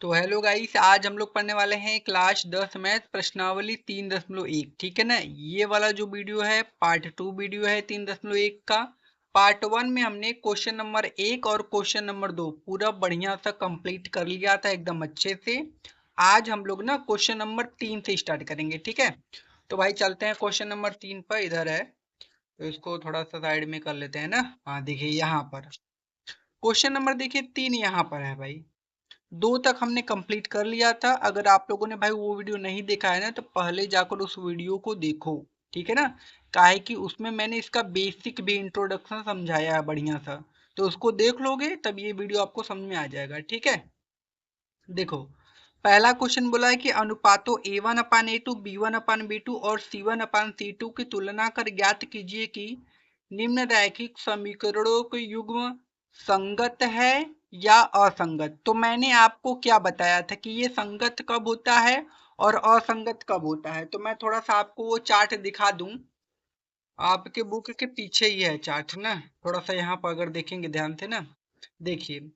तो hello guys, आज हम लोग पढ़ने वाले हैं क्लास 10 मैथ प्रश्नावली 3.1। ठीक है ना। ये वाला जो वीडियो है पार्ट 2 वीडियो है 3.1 का। पार्ट 1 में हमने क्वेश्चन नंबर 1 और क्वेश्चन नंबर 2 पूरा बढ़िया सा कंप्लीट कर लिया था एकदम अच्छे से। आज हम लोग ना क्वेश्चन नंबर 3 से स्टार्ट करेंगे। ठीक है, तो भाई चलते हैं क्वेश्चन नंबर 3 पर। इधर है तो इसको थोड़ा सा साइड में कर लेते हैं ना। हाँ देखिए यहाँ पर क्वेश्चन नंबर देखिए 3 यहाँ पर है भाई। 2 तक हमने कंप्लीट कर लिया था। अगर आप लोगों ने भाई वो वीडियो नहीं देखा है ना तो पहले जाकर उस वीडियो को देखो। ठीक है ना। काहे कि उसमें मैंने इसका बेसिक भी इंट्रोडक्शन समझाया है बढ़िया सा। तो उसको देख लोगे तब ये वीडियो आपको समझ में आ जाएगा। ठीक है, देखो पहला क्वेश्चन बोला है कि अनुपातों a1 अपान a2 b1 अपान b2 और c1 अपान c2 की तुलना कर ज्ञात कीजिए कि निम्न रैखिक समीकरणों के युग्म संगत है या असंगत। तो मैंने आपको क्या बताया था कि ये संगत कब होता है और असंगत कब होता है। तो मैं थोड़ा सा आपको वो चार्ट दिखा दूं। आपके बुक के पीछे ही है चार्ट ना। थोड़ा सा यहाँ पर अगर देखेंगे ध्यान से ना, देखिए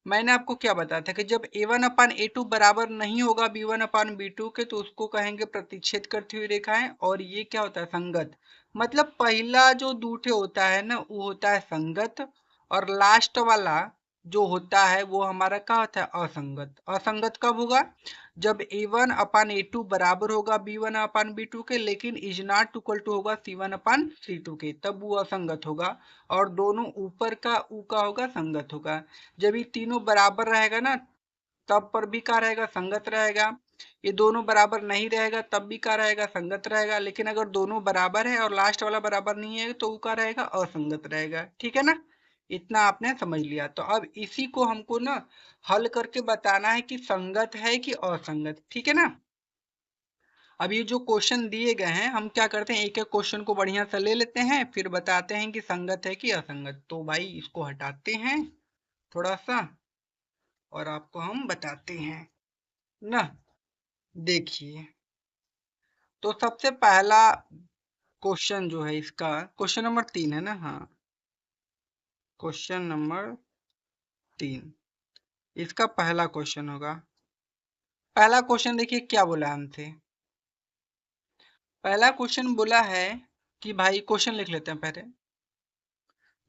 मैंने आपको क्या बताया था कि जब a1 अपान a2 बराबर नहीं होगा b1 अपान b2 के तो उसको कहेंगे प्रतिच्छेद करती हुई रेखाएं। और ये क्या होता है संगत। मतलब पहला जो दूठे होता है ना वो होता है संगत, और लास्ट वाला जो होता है वो हमारा क्या होता है असंगत। असंगत कब होगा, जब a1 अपान a2 बराबर होगा b1 अपान b2 के लेकिन इज नॉट इक्वल टू होगा c1 अपान c2 के, तब वो असंगत होगा। और दोनों ऊपर का ऊ का होगा संगत होगा। जब ये तीनों बराबर रहेगा ना तब पर भी क्या रहेगा संगत रहेगा। ये दोनों बराबर नहीं रहेगा तब भी क्या रहेगा संगत रहेगा। लेकिन अगर दोनों बराबर है और लास्ट वाला बराबर नहीं है तो वो क्या रहेगा असंगत रहेगा। ठीक है ना, इतना आपने समझ लिया। तो अब इसी को हमको ना हल करके बताना है कि संगत है कि असंगत। ठीक है ना। अब ये जो क्वेश्चन दिए गए हैं हम क्या करते हैं एक एक क्वेश्चन को बढ़िया से ले लेते हैं फिर बताते हैं कि संगत है कि असंगत। तो भाई इसको हटाते हैं थोड़ा सा और आपको हम बताते हैं ना। देखिए तो सबसे पहला क्वेश्चन जो है इसका क्वेश्चन नंबर 3 है ना। हाँ क्वेश्चन नंबर 3 इसका पहला क्वेश्चन होगा। पहला क्वेश्चन देखिए क्या बोला हमसे। पहला क्वेश्चन बोला है कि भाई क्वेश्चन लिख लेते हैं पहले।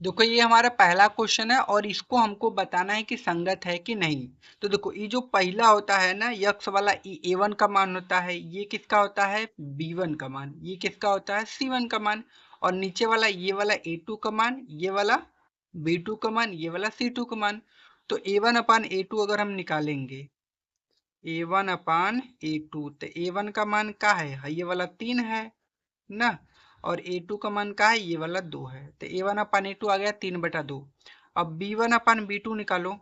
देखो ये हमारा पहला क्वेश्चन है और इसको हमको बताना है कि संगत है कि नहीं। तो देखो ये जो पहला होता है ना यक्स वाला a1 का मान होता है, ये किसका होता है b1 का मान, ये किसका होता है c1 का मान। और नीचे वाला ये वाला a2 का मान, ये वाला b2 का मान, ये वाला c2 का मान। तो a1 अपान a2 अगर हम निकालेंगे a1 अपान a2 तो a1 का मान क्या है ये वाला 3 है ना। और a2 का मान क्या है ये वाला 2 है। तो a1 अपान a2 आ गया 3/2। अब b1 अपान b2 निकालो।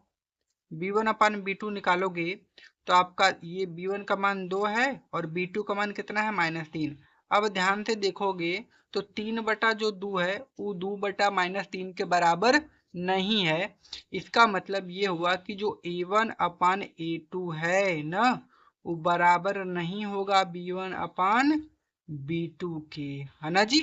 b1 अपान b2 निकालोगे तो आपका ये b1 का मान 2 है और b2 का मान कितना है -3। अब ध्यान से देखोगे तो 3/2 है वो 2/-3 के बराबर नहीं है। इसका मतलब ये हुआ कि जो a1 अपान a2 है ना वो बराबर नहीं होगा b1 अपान b2 के, है ना जी।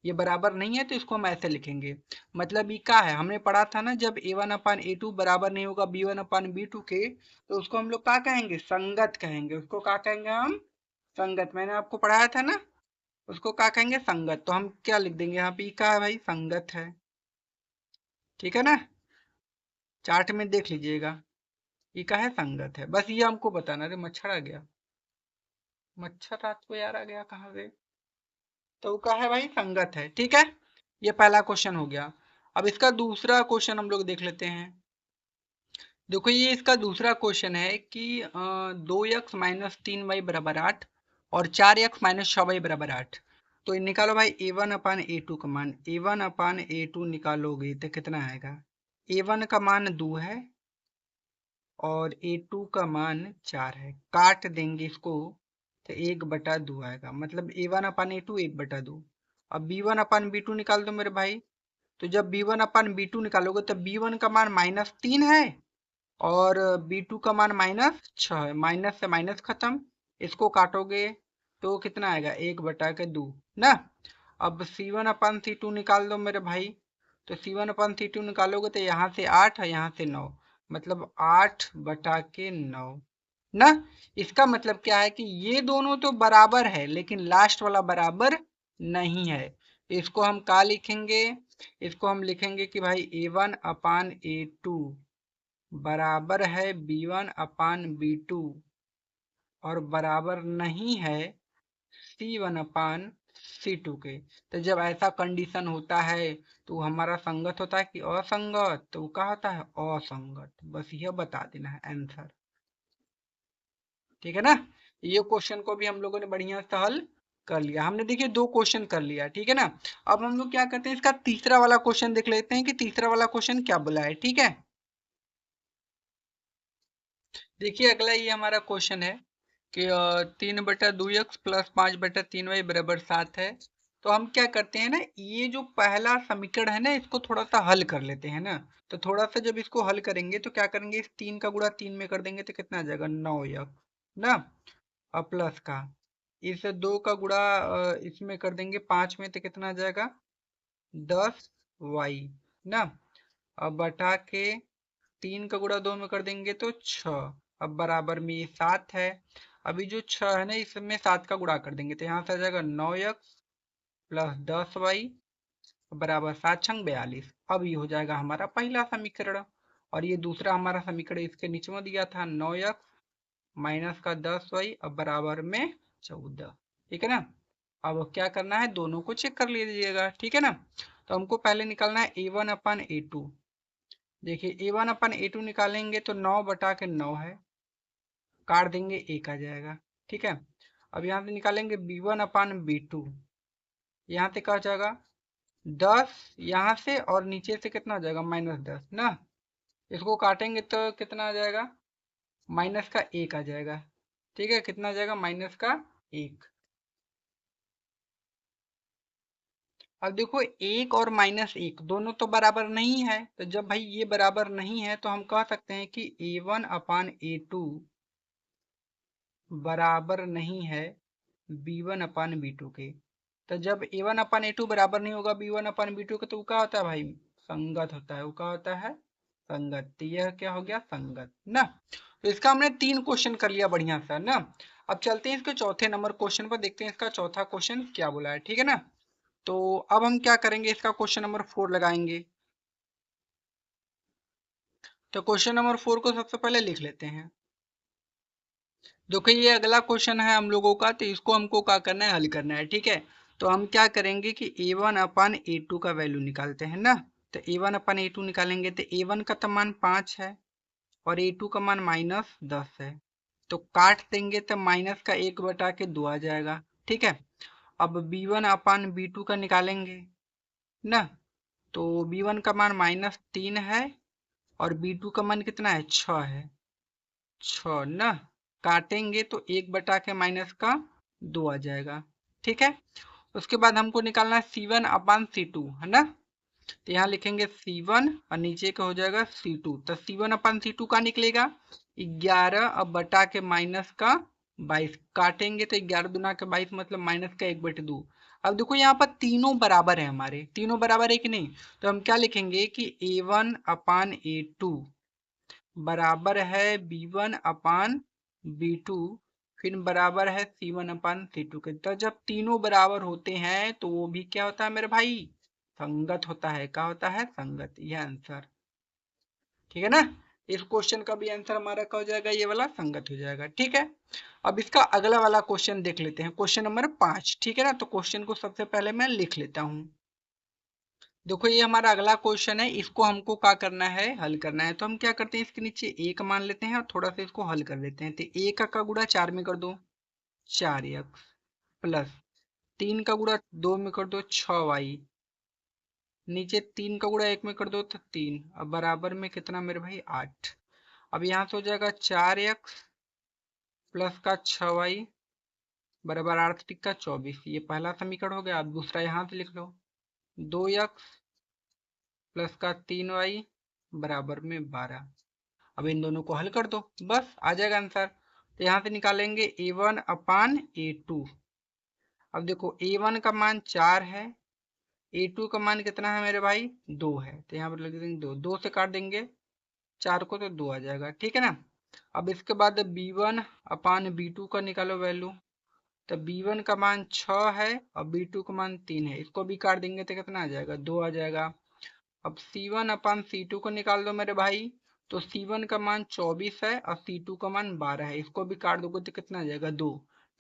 ये बराबर नहीं है तो इसको हम ऐसे लिखेंगे। मतलब ये क्या है हमने पढ़ा था ना जब a1 अपान a2 बराबर नहीं होगा b1 अपान b2 के तो उसको हम लोग क्या कहेंगे संगत कहेंगे। उसको क्या कहेंगे हम संगत। मैंने आपको पढ़ाया था ना उसको क्या कहेंगे संगत। तो हम क्या लिख देंगे यहाँ पे क्या है भाई संगत है। ठीक है ना, चार्ट में देख लीजिएगा ये क्या है संगत है। बस ये हमको बताना। अरे मच्छर आ गया, मच्छर रात को यार आ गया कहाँ से। तो क्या है भाई संगत है। ठीक है, ये पहला क्वेश्चन हो गया। अब इसका दूसरा क्वेश्चन हम लोग देख लेते हैं। देखो ये इसका दूसरा क्वेश्चन है कि 2x-3y बराबर 8 और 4x-6y बराबर 8। तो ये निकालो भाई a1 अपान a2 का मान। a1 अपान a2 निकालोगे तो कितना आएगा। a1 का मान 2 है और a2 का मान 4 है। काट देंगे इसको तो 1/2 आएगा। मतलब a1 अपान a2 1/2। अब b1 अपान b2 निकाल दो मेरे भाई। तो जब b1 अपान b2 निकालोगे तो b1 का मान -3 है और b2 का मान -6 है। माइनस से माइनस खत्म, इसको काटोगे तो कितना आएगा 1/2 ना। अब c1 अपान c2 निकाल दो मेरे भाई। तो c1 अपान c2 निकालोगे तो यहाँ से 8 है यहाँ से 9। मतलब 8/9 ना। इसका मतलब क्या है कि ये दोनों तो बराबर है लेकिन लास्ट वाला बराबर नहीं है। इसको हम क्या लिखेंगे, इसको हम लिखेंगे कि भाई A1/A2 बराबर है B1/B2 और बराबर नहीं है C1/C2 के। तो जब ऐसा कंडीशन होता है तो हमारा संगत होता है कि असंगत, तो क्या होता है असंगत। बस यह बता देना है आंसर, ठीक है ना। ये क्वेश्चन को भी हम लोगों ने बढ़िया से हल कर लिया। हमने देखिए 2 क्वेश्चन कर लिया, ठीक है ना। अब हम लोग क्या करते हैं, इसका तीसरा वाला क्वेश्चन देख लेते हैं कि तीसरा वाला क्वेश्चन क्या बोला है, ठीक है। देखिए अगला ये हमारा क्वेश्चन है कि 3/2x प्लस 5/3y बराबर 7 है। तो हम क्या करते हैं ना, ये जो पहला समीकरण है ना, इसको थोड़ा सा हल कर लेते हैं ना। तो थोड़ा सा जब इसको हल करेंगे तो क्या करेंगे, इस 3 का गुणा 3 में कर देंगे तो कितना आ जाएगा 9x ना, और प्लस का इस 2 का गुणा इसमें कर देंगे 5 में तो कितना आ जाएगा 10y ना, अब बटा के 3 का गुणा 2 में कर देंगे तो 6, अब बराबर में ये 7 है। अभी जो 6 है ना, इसमें 7 का गुणा कर देंगे तो यहाँ से आ जाएगा 9x प्लस 10y बराबर 7×42। अब ये हो जाएगा हमारा पहला समीकरण। और ये दूसरा हमारा समीकरण इसके नीचे में दिया था 9x माइनस का 10y अब बराबर में 14, ठीक है ना। अब क्या करना है, दोनों को चेक कर लीजिएगा, ठीक है ना। तो हमको पहले निकालना है A1/A2। देखिए A1/A2 निकालेंगे तो 9/9 है, काट देंगे 1 आ जाएगा, ठीक है। अब यहाँ से निकालेंगे B1/B2, यहाँ से क्या हो जाएगा 10 यहाँ से और नीचे से कितना हो जाएगा -10 ना। इसको काटेंगे तो कितना आ जाएगा -1 आ जाएगा, ठीक है। कितना आ जाएगा -1। अब देखो 1 और -1 दोनों तो बराबर नहीं है, तो जब भाई ये बराबर नहीं है तो हम कह सकते हैं कि A1/A2 बराबर नहीं है B1/B2 के। तो जब A1/A2 बराबर नहीं होगा B1/B2 के तो क्या होता है भाई, संगत होता है। वो क्या होता है संगत। तो यह क्या हो गया संगत ना। तो इसका हमने 3 क्वेश्चन कर लिया बढ़िया सा ना। अब चलते हैं इसके चौथे नंबर क्वेश्चन पर, देखते हैं इसका चौथा क्वेश्चन क्या बोला है, ठीक है ना। तो अब हम क्या करेंगे, इसका क्वेश्चन नंबर 4 लगाएंगे। तो क्वेश्चन नंबर 4 को सबसे पहले लिख लेते हैं। देखो ये अगला क्वेश्चन है हम लोगों का, तो इसको हमको क्या करना है, हल करना है, ठीक है। तो हम क्या करेंगे कि A1/A2 का वैल्यू निकालते हैं ना। तो A1/A2 निकालेंगे तो A1 का तो मान 5 है और A2 का मान -10 है। तो काट देंगे तो माइनस का 1/2 आ जाएगा, ठीक है। अब B1/B2 का निकालेंगे ना। तो B1 का मान -3 है और B2 का मान कितना है 6 है, 6 ना। काटेंगे तो 1/-2 आ जाएगा, ठीक है। उसके बाद हमको निकालना है C1/C2 है ना। तो यहाँ लिखेंगे C1 और नीचे का हो जाएगा C2। तो C1/C2 का निकलेगा 11 अब बटा के -22, काटेंगे तो 11×2 मतलब -1/2। अब देखो यहाँ पर तीनों बराबर है, हमारे तीनों बराबर है कि नहीं। तो हम क्या लिखेंगे कि A1/A2 बराबर है B1/B2 फिर बराबर है C1/C2 के। तो जब तीनों बराबर होते हैं तो वो भी क्या होता है मेरे भाई, संगत होता है। क्या होता है संगत, यह आंसर, ठीक है ना। इस क्वेश्चन का भी आंसर हमारा क्या हो जाएगा, ये वाला संगत हो जाएगा, ठीक है। अब इसका अगला वाला क्वेश्चन देख लेते हैं, क्वेश्चन नंबर 5, ठीक है ना। तो क्वेश्चन को सबसे पहले मैं लिख लेता हूँ। देखो ये हमारा अगला क्वेश्चन है, इसको हमको क्या करना है, हल करना है। तो हम क्या करते हैं, इसके नीचे 1 मान लेते हैं और थोड़ा सा इसको हल कर लेते हैं। तो 1 का गुणा 4 में कर दो 4x प्लस 3 का गुणा 2 में कर दो 6y, नीचे 3 का गुणा 1 में कर दो तो 3, अब बराबर में कितना मेरे भाई 8। अब यहाँ से हो जाएगा 4x प्लस का 6y बराबर 8 का 24। ये पहला समीकरण हो गया। अब दूसरा यहाँ से लिख लो 2x प्लस का 3y बराबर में 12। अब इन दोनों को हल कर दो, बस आ जाएगा आंसर। तो यहाँ से निकालेंगे A1/A2। अब देखो A1 का मान 4 है, A2 का मान कितना है मेरे भाई 2 है। तो यहाँ पर लिख देंगे 2, 2 से काट देंगे 4 को तो 2 आ जाएगा, ठीक है ना। अब इसके बाद b1 अपान b2 का निकालो वैल्यू। तो b1 का मान 6 है और b2 का मान 3 है, इसको भी काट देंगे तो कितना आ जाएगा, 2 आ जाएगा। अब c1 अपान c2 को निकाल दो मेरे भाई। तो c1 का मान 24 है और c2 का मान 12 है, इसको भी काट दोगे तो कितना आ जाएगा, 2।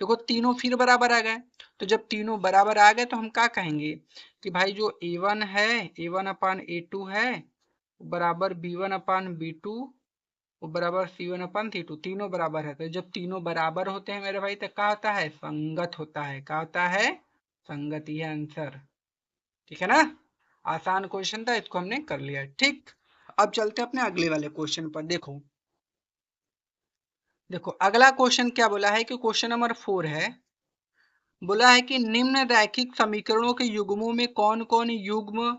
देखो तीनों फिर बराबर आ गए। तो जब तीनों बराबर आ गए तो हम क्या कहेंगे कि भाई जो a1 है, a1 अपान a2 है बराबर b1 अपान b2 वो बराबर c1 अपान c2, तीनों बराबर है। तो जब तीनों बराबर होते हैं मेरे भाई तो क्या होता है, संगत होता है। क्या होता है, संगत। ये आंसर, ठीक है ना। आसान क्वेश्चन था, इसको हमने कर लिया, ठीक। अब चलते हैं अपने अगले वाले क्वेश्चन पर। देखो देखो अगला क्वेश्चन क्या बोला है कि क्वेश्चन नंबर 4 है। बोला है कि निम्न रैखिक समीकरणों के युग्मों में कौन कौन युग्म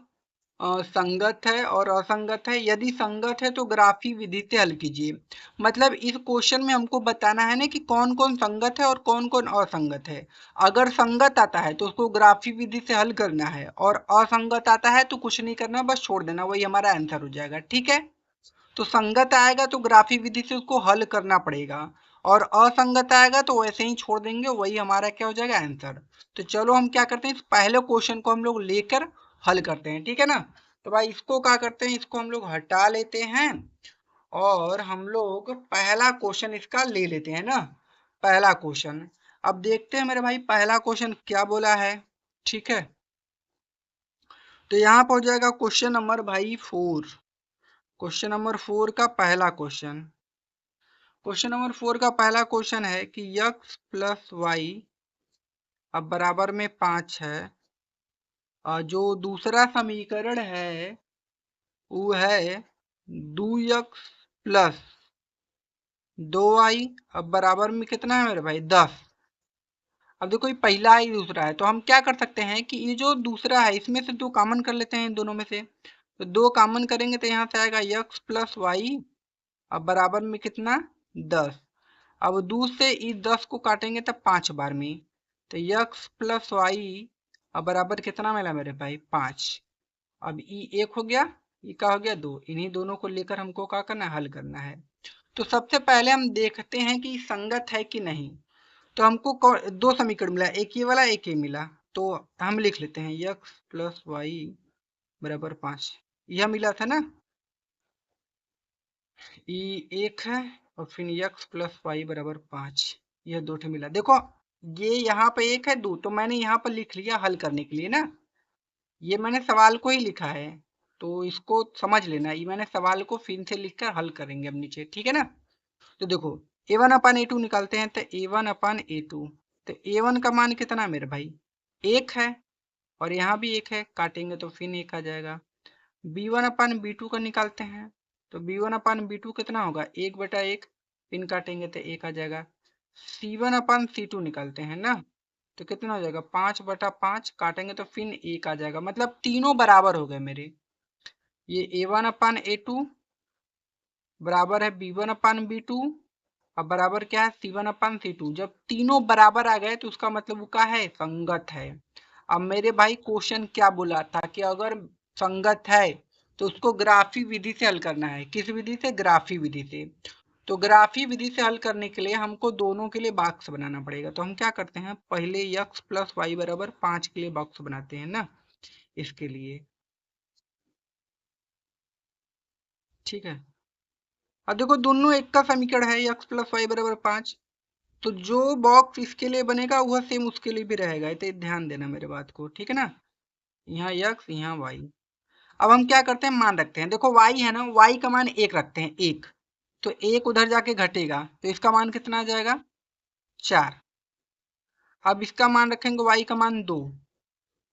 संगत है और असंगत है, यदि संगत है तो ग्राफी विधि से हल कीजिए। मतलब इस क्वेश्चन में हमको बताना है ना कि कौन कौन संगत है और कौन कौन असंगत है। अगर संगत आता है तो उसको ग्राफी विधि से हल करना है और असंगत आता है तो कुछ नहीं करना, बस छोड़ देना, वही हमारा आंसर हो जाएगा, ठीक है। तो संगत आएगा तो ग्राफी विधि से उसको हल करना पड़ेगा और असंगत आएगा तो वैसे ही छोड़ देंगे, वही हमारा क्या हो जाएगा, आंसर। तो चलो हम क्या करते हैं, इस पहले क्वेश्चन को हम लोग लेकर हल करते हैं, ठीक है ना। तो भाई इसको क्या करते हैं, इसको हम लोग हटा लेते हैं और हम लोग पहला क्वेश्चन इसका ले लेते हैं ना, पहला क्वेश्चन। अब देखते हैं मेरे भाई पहला क्वेश्चन क्या बोला है, ठीक है। तो यहाँ पर हो जाएगा क्वेश्चन नंबर भाई 4। क्वेश्चन नंबर 4 का पहला क्वेश्चन, क्वेश्चन नंबर 4 का पहला क्वेश्चन है कि x प्लस वाई अब बराबर में 5 है और जो दूसरा समीकरण है वो है 2x प्लस 2y अब बराबर में कितना है मेरे भाई, 10। अब देखो ये पहला है दूसरा है, तो हम क्या कर सकते हैं कि ये जो दूसरा है इसमें से 2 कॉमन कर लेते हैं दोनों में से। तो 2 कॉमन करेंगे तो यहाँ से आएगा x प्लस वाई अब बराबर में कितना, 10। अब 2 से इस 10 को काटेंगे तब 5 बार में, तो x प्लस वाई अब बराबर कितना मिला मेरे भाई, 5। अब ई 1 हो गया, ई का हो गया 2, इन्हीं दोनों को लेकर हमको क्या करना है, हल करना है। तो सबसे पहले हम देखते हैं कि संगत है कि नहीं। तो हमको 2 समीकरण मिला, एक ये वाला एक ये मिला। तो हम लिख लेते हैं x प्लस वाई बराबर 5, यह मिला था ना, ई 1 है और फिर x प्लस वाई बराबर 5, यह 2 मिला। देखो ये यहाँ पे 1 है 2, तो मैंने यहाँ पर लिख लिया हल करने के लिए ना, ये मैंने सवाल को ही लिखा है। तो इसको समझ लेना, ये मैंने सवाल को फिर से लिखकर हल करेंगे अब नीचे, ठीक है ना। तो देखो a1 अपान a2 निकालते हैं, तो a1 अपान a2, तो a1 का मान कितना मेरे भाई, 1 है और यहाँ भी 1 है, काटेंगे तो फिर 1 आ जाएगा। b1 अपान b2 का निकालते हैं, तो b1 अपान b2 कितना होगा, 1/1, पिन काटेंगे तो 1 आ जाएगा। c1 अपान c2 निकालते हैं ना, तो कितना हो जाएगा, 5/5, काटेंगे तो फिर 1 आ जाएगा। मतलब तीनों बराबर हो गए मेरे। ये a1 अपान a2 बराबर है b1 अपान b2 अब बराबर क्या है, c1 अपान c2। जब तीनों बराबर आ गए तो उसका मतलब वो क्या है, संगत है। अब मेरे भाई क्वेश्चन क्या बोला था कि अगर संगत है तो उसको ग्राफी विधि से हल करना है। किस विधि से, ग्राफी विधि से। तो ग्राफी विधि से हल करने के लिए हमको दोनों के लिए बॉक्स बनाना पड़ेगा। तो हम क्या करते हैं, पहले x प्लस वाई बराबर 5 के लिए बॉक्स बनाते हैं ना, इसके लिए, ठीक है। अब देखो दोनों एक का समीकरण है, x प्लस वाई बराबर 5, तो जो बॉक्स इसके लिए बनेगा वह सेम उसके लिए भी रहेगा। तो ध्यान देना मेरे बात को, ठीक है ना। यहाँ x यहाँ y। अब हम क्या करते हैं, मान रखते हैं। देखो y है ना, y का मान 1 रखते हैं, 1। तो 1 उधर जाके घटेगा तो इसका मान कितना आ जाएगा, 4। अब इसका मान रखेंगे y का मान 2,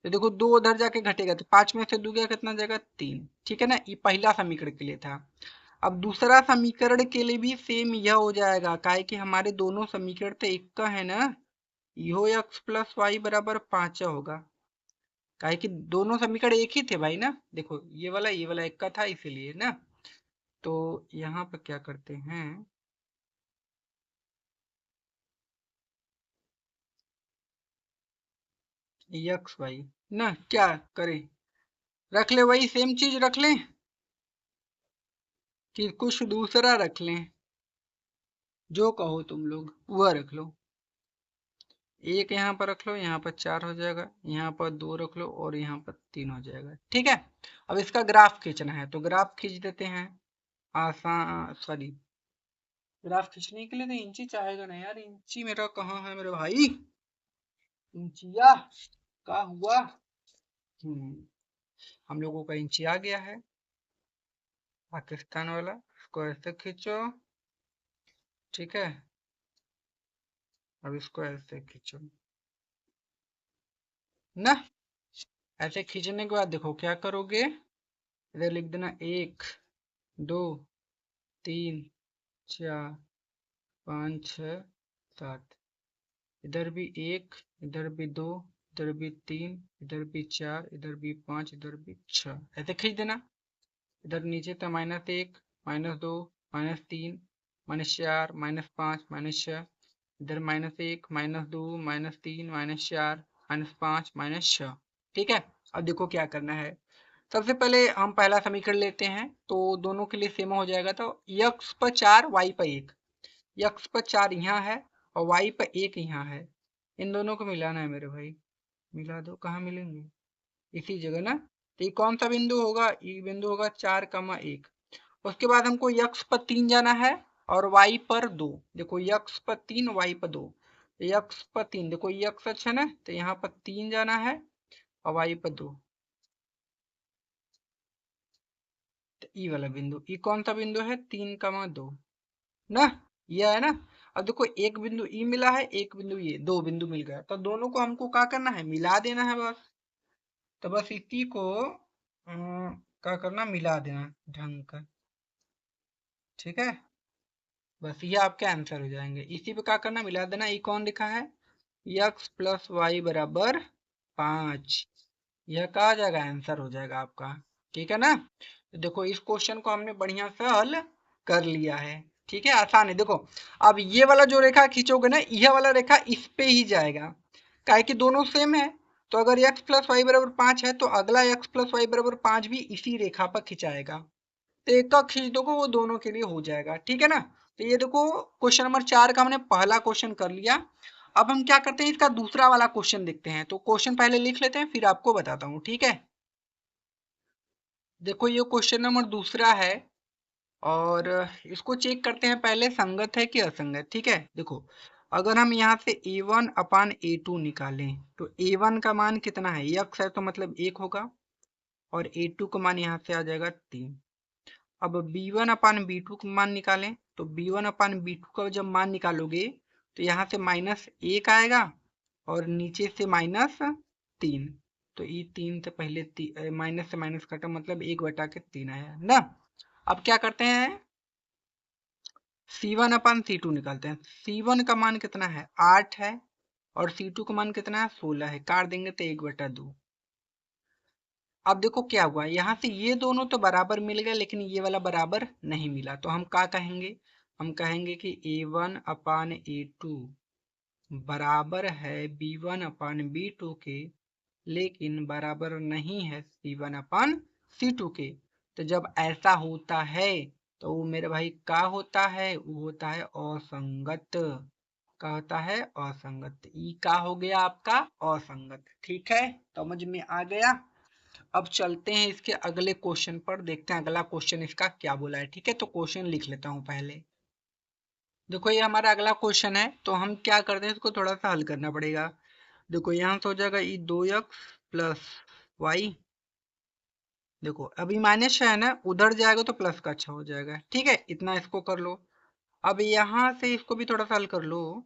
तो देखो 2 उधर जाके घटेगा तो 5 में से 2 गया कितना जाएगा, 3, ठीक है ना। ये पहला समीकरण के लिए था। अब दूसरा समीकरण के लिए भी सेम यह हो जाएगा, काहे कि हमारे दोनों समीकरण तो एक का है ना, यो x प्लस वाई बराबर 5 होगा। काहे कि दोनों समीकरण एक ही थे भाई ना। देखो ये वाला एक का था इसीलिए ना। तो यहाँ पर क्या करते हैं, एक्स वाई ना, क्या करें, रख ले वही सेम चीज रख लें, कि कुछ दूसरा रख लें, जो कहो तुम लोग वह रख लो। एक यहाँ पर रख लो, यहाँ पर 4 हो जाएगा, यहाँ पर 2 रख लो और यहाँ पर 3 हो जाएगा। ठीक है, अब इसका ग्राफ खींचना है तो ग्राफ खींच देते हैं। आसान, सॉरी, ग्राफ खींचने के लिए तो इंची चाहेगा ना यार। इंची मेरा कहाँ है मेरे भाई, इंचिया क्या हुआ। हम लोगों का इंची आ गया है पाकिस्तान वाला। इसको ऐसे खींचो, ठीक है, अब इसको ऐसे खींचो ना। ऐसे खींचने के बाद देखो क्या करोगे, इधर लिख देना 1 2 3 4 5 6 7, इधर भी 1, इधर भी 2, इधर भी 3, इधर भी 4, इधर भी 5, इधर भी 6, ऐसे खींच देना। इधर नीचे था -1 -2 -3 -4 -5 -6, इधर -1 -2 -3 -4 -5 -6। ठीक है, अब देखो क्या करना है। सबसे पहले हम पहला समीकरण लेते हैं तो दोनों के लिए सेम हो जाएगा। तो x पर 4 y पर 1, x पर 4 यहाँ है और y पर 1 यहाँ है, इन दोनों को मिलाना है मेरे भाई। मिला दो, कहाँ मिलेंगे, इसी जगह ना। तो ये कौन सा बिंदु होगा, ये बिंदु होगा 4,1। उसके बाद हमको x पर 3 जाना है और y पर 2। देखो x पर 3 y पर 2, x पर 3 देखो ये x अक्ष है ना, तो यहाँ पर 3 जाना है और y पर 2। तो ई वाला बिंदु, ई कौन सा बिंदु है, 3,2 ना, ये है ना। अब देखो एक बिंदु ई मिला है, एक बिंदु ये, दो बिंदु मिल गया, तो दोनों को हमको क्या करना है, मिला देना है बस। तो बस इसी को क्या करना, मिला देना ढंग का। ठीक है, बस ये आपके आंसर हो जाएंगे। इसी पे क्या करना, मिला देना। ये कौन लिखा है, x प्लस वाई बराबर 5, यह कहा जाएगा आंसर हो जाएगा आपका। ठीक है ना, तो देखो इस क्वेश्चन को हमने बढ़िया से हल कर लिया है। ठीक है, आसान है। देखो अब ये वाला जो रेखा खींचोगे ना, यह वाला रेखा इस पे ही जाएगा, काहे कि दोनों सेम है। तो अगर x प्लस वाई बराबर 5 है तो अगला x प्लस वाई बराबर 5 भी इसी रेखा पर खिंचाएगा। तो एक का खींच दोगे वो दोनों के लिए हो जाएगा। ठीक है ना, तो ये देखो क्वेश्चन नंबर 4 का हमने पहला क्वेश्चन कर लिया। अब हम क्या करते हैं, इसका दूसरा वाला क्वेश्चन देखते हैं। तो क्वेश्चन पहले लिख लेते हैं फिर आपको बताता हूँ। ठीक है, देखो ये क्वेश्चन नंबर दूसरा है और इसको चेक करते हैं पहले, संगत है कि असंगत। ठीक है, देखो अगर हम यहाँ से a1 अपान a2 निकालें तो a1 का मान कितना है, x है तो मतलब 1 होगा और a2 का मान यहाँ से आ जाएगा 3। अब b1 अपान b2 का मान निकालें तो b1 अपान b2 का जब मान निकालोगे तो यहाँ से -1 आएगा और नीचे से -3। तो ये 3 से पहले माइनस से माइनस कटा, मतलब 1/3 आया ना। अब क्या करते हैं, C1 अपान C2 निकालते हैं। C1 का मान कितना है, 8 है और C2 का मान कितना है, 16 है। काट देंगे तो 1/2। अब देखो क्या हुआ, यहाँ से ये दोनों तो बराबर मिल गए लेकिन ये वाला बराबर नहीं मिला। तो हम क्या कहेंगे, हम कहेंगे कि a1 अपान a2 बराबर है b1 अपान b2 के, लेकिन बराबर नहीं है c1 अपान c2 के। तो जब ऐसा होता है तो वो मेरे भाई क्या होता है, वो होता है असंगत। क्या होता है, असंगत। ई का हो गया आपका असंगत। ठीक है, समझ में आ गया। अब चलते हैं इसके अगले क्वेश्चन पर, देखते हैं अगला क्वेश्चन इसका क्या बोला है। ठीक है, तो क्वेश्चन लिख लेता हूं पहले। देखो ये हमारा अगला क्वेश्चन है, तो हम क्या करते हैं, इसको थोड़ा सा हल करना पड़ेगा। देखो यहाँ से हो जाएगा ये 2x प्लस वाई। देखो अभी माइनस है ना, उधर जाएगा तो प्लस का अच्छा हो जाएगा। ठीक है, इतना इसको कर लो। अब यहाँ से इसको भी थोड़ा सा हल कर लो।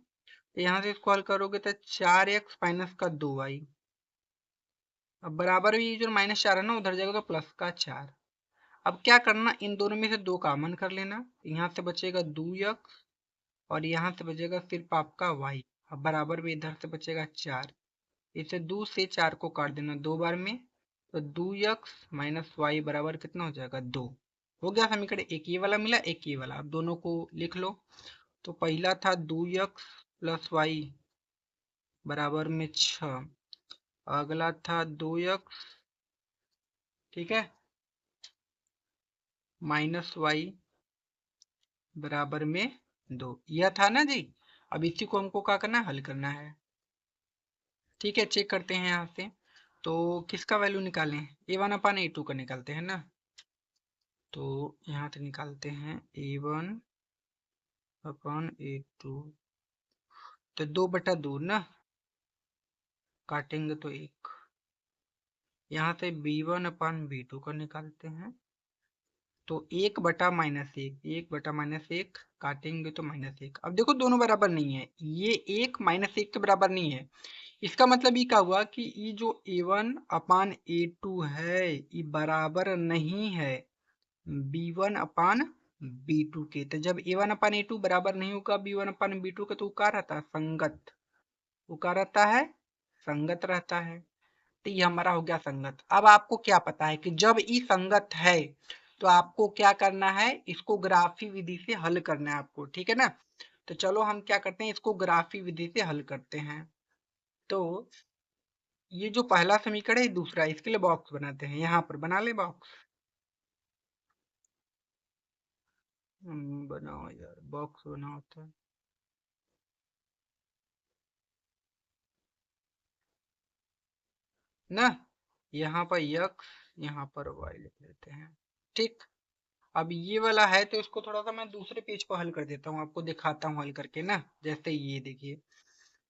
यहाँ से इसको हल करोगे तो 4x माइनस का 2y, अब बराबर भी जो -4 है ना, उधर जाएगा तो प्लस का 4। अब क्या करना, इन दोनों में से 2 कॉमन कर लेना, यहाँ से बचेगा 2x और यहाँ से बचेगा सिर्फ आपका y। अब बराबर भी इधर से बचेगा 4, इसे 2 से 4 को काट देना 2 बार में, तो 2x माइनस वाई बराबर कितना हो जाएगा, 2। हो गया समीकरण, एक ये वाला मिला एक ये वाला। अब दोनों को लिख लो। तो पहला था 2x प्लस वाई बराबर में 6, अगला था 2x, ठीक है, माइनस वाई बराबर में 2, यह था ना जी। अब इसी को हमको क्या करना है, हल करना है। ठीक है, चेक करते हैं यहाँ से। तो किसका वैल्यू निकालें, a1 अपान a2 का निकालते हैं ना। तो यहाँ से निकालते हैं a1 अपान a2, तो 2/2 ना, काटेंगे तो 1। यहाँ से b1 अपान b2 का निकालते हैं, तो 1/-1, 1/-1 काटेंगे तो -1। अब देखो दोनों बराबर नहीं है, ये 1 -1 के बराबर नहीं है। इसका मतलब ये क्या हुआ कि ये जो a1 अपान a2 है ये बराबर नहीं है b1 अपान b2 के। तो जब a1 अपान a2 बराबर नहीं होगा b1 अपान b2 के, तो वो क्या रहता है, संगत। वो क्या रहता है, संगत रहता है। तो ये हमारा हो गया संगत। अब आपको क्या पता है कि जब ये संगत है तो आपको क्या करना है, इसको ग्राफी विधि से हल करना है आपको, ठीक है ना। तो चलो हम क्या करते हैं, इसको ग्राफी विधि से हल करते हैं। तो ये जो पहला समीकरण है दूसरा, इसके लिए बॉक्स बनाते हैं, यहाँ पर बना ले बॉक्स। बनाओ यार, बॉक्स बना होता है ना। यहाँ पर x, यहाँ पर y लिख लेते हैं। ठीक, अब ये वाला है तो इसको थोड़ा सा मैं दूसरे पेज पर हल कर देता हूँ, आपको दिखाता हूँ हल करके ना। जैसे ये देखिए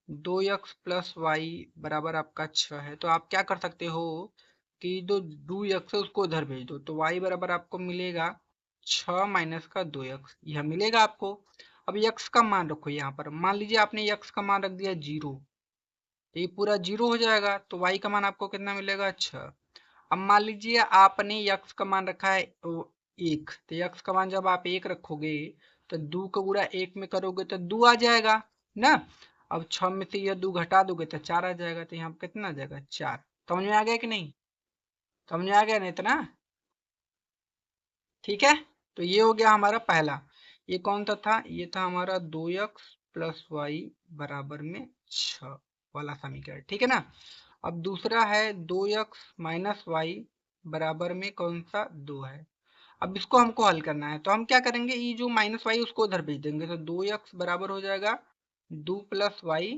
2x प्लस वाई बराबर आपका 6 है, तो आप क्या कर सकते हो कि जो 2x है उसको उधर भेज दो, तो y बराबर आपको मिलेगा 6 माइनस का 2x, यह मिलेगा आपको। अब x का मान रखो यहाँ पर, मान लीजिए आपने x का मान रख दिया 0, तो ये पूरा 0 हो जाएगा, तो y का मान आपको कितना मिलेगा, 6। अब मान लीजिए आपने x का मान रखा है 1, तो x का मान जब आप 1 रखोगे तो 2 का गुणा 1 में करोगे तो 2 आ जाएगा ना। अब 6 में से यह 2 घटा दोगे तो 4 आ जाएगा, तो यहाँ कितना आ जाएगा, 4। समझ में आ गया कि नहीं, समझ में आ गया ना इतना। ठीक है, तो ये हो गया हमारा पहला। ये कौन सा था, ये था हमारा 2x प्लस वाई बराबर में 6 वाला समीकरण, ठीक है ना। अब दूसरा है 2x माइनस वाई बराबर में कौन सा, 2 है। अब इसको हमको हल करना है, तो हम क्या करेंगे, ये जो माइनस वाई उसको उधर भेज देंगे, तो 2x बराबर हो जाएगा 2 प्लस वाई।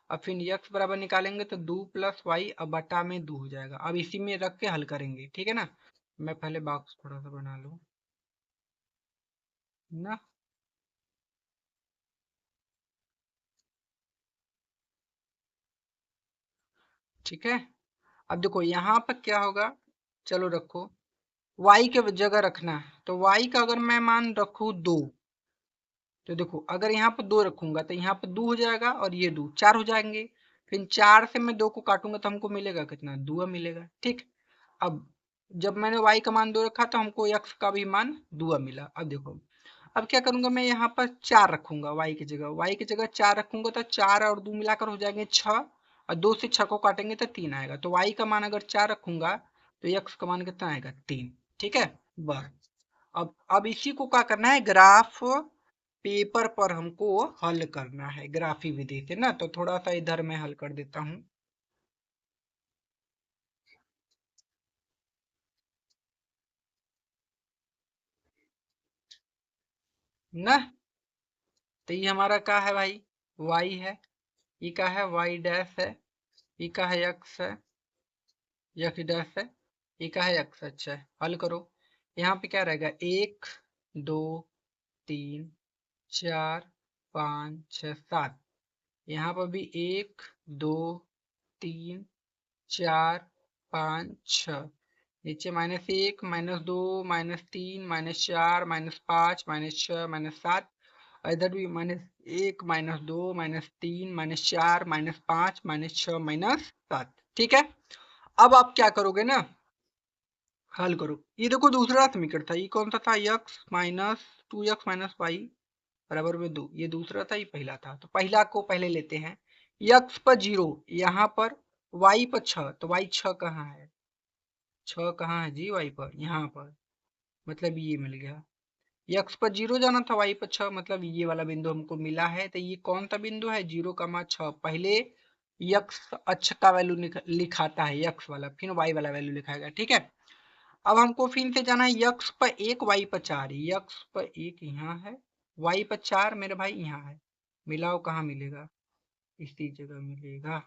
अब फिर x बराबर निकालेंगे तो 2 प्लस वाई, अब बटा में 2 हो जाएगा। अब इसी में रख के हल करेंगे, ठीक है ना। मैं पहले बॉक्स थोड़ा सा बना लूँ ना। ठीक है, अब देखो यहाँ पर क्या होगा, चलो रखो y के जगह रखना है, तो y का अगर मैं मान रखूँ 2, तो देखो अगर यहाँ पर 2 रखूंगा तो यहाँ पर 2 हो जाएगा और ये 2 4 हो जाएंगे। फिर 4 से मैं 2 को काटूंगा तो हमको मिलेगा कितना, 2 मिलेगा। ठीक, अब जब मैंने y का मान 2 रखा तो हमको x का भी मान 2 मिला। अब देखो, अब क्या करूंगा, मैं यहाँ पर 4 रखूंगा y की जगह 4 रखूंगा, तो 4 और 2 मिलाकर हो जाएंगे 6, और 2 से 6 को काटेंगे तो 3 आएगा। तो y का मान अगर 4 रखूंगा तो x का मान कितना आएगा, 3। ठीक है, बस। अब इसी को क्या करना है, ग्राफ पेपर पर हमको हल करना है ग्राफी विधि से ना। तो थोड़ा सा इधर मैं हल कर देता हूँ ना। तो ये हमारा क्या है भाई, y है, ये क्या है, y डैश है, ये क्या है, x है, x डैश है, ये क्या है, x। अच्छा है, हल करो। यहाँ पे क्या रहेगा, 1 2 3 4 5 6 7। यहाँ पर भी 1 2 3 4 5 6, नीचे -1 -2 -3 -4 -5 -6 -7, और इधर भी -1 -2 -3 -4 -5 -6 -7। ठीक है, अब आप क्या करोगे ना, हल करो। ये देखो दूसरा समीकरण था, ये कौन सा था, x minus 2x minus Y बराबर में 2, ये दूसरा था, ये पहला था। तो पहला को पहले लेते हैं, x पर 0 यहाँ पर, y पर 6, तो y 6 कहाँ है, 6 कहाँ है जी, y पर, यहाँ पर, मतलब ये मिल गया। x पर 0 जाना था, y पर 6, मतलब ये वाला बिंदु हमको मिला है। तो ये कौन सा बिंदु है, 0,6। पहले x अक्ष का वैल्यू लिखाता है x वाला, फिर y वाला वैल्यू लिखाएगा। ठीक है, अब हमको फिर से जाना है, x पर 1 y पर 4, x पर 1 यहाँ है, y पर 4 मेरे भाई यहाँ है, मिलाओ कहाँ मिलेगा, इसी जगह मिलेगा।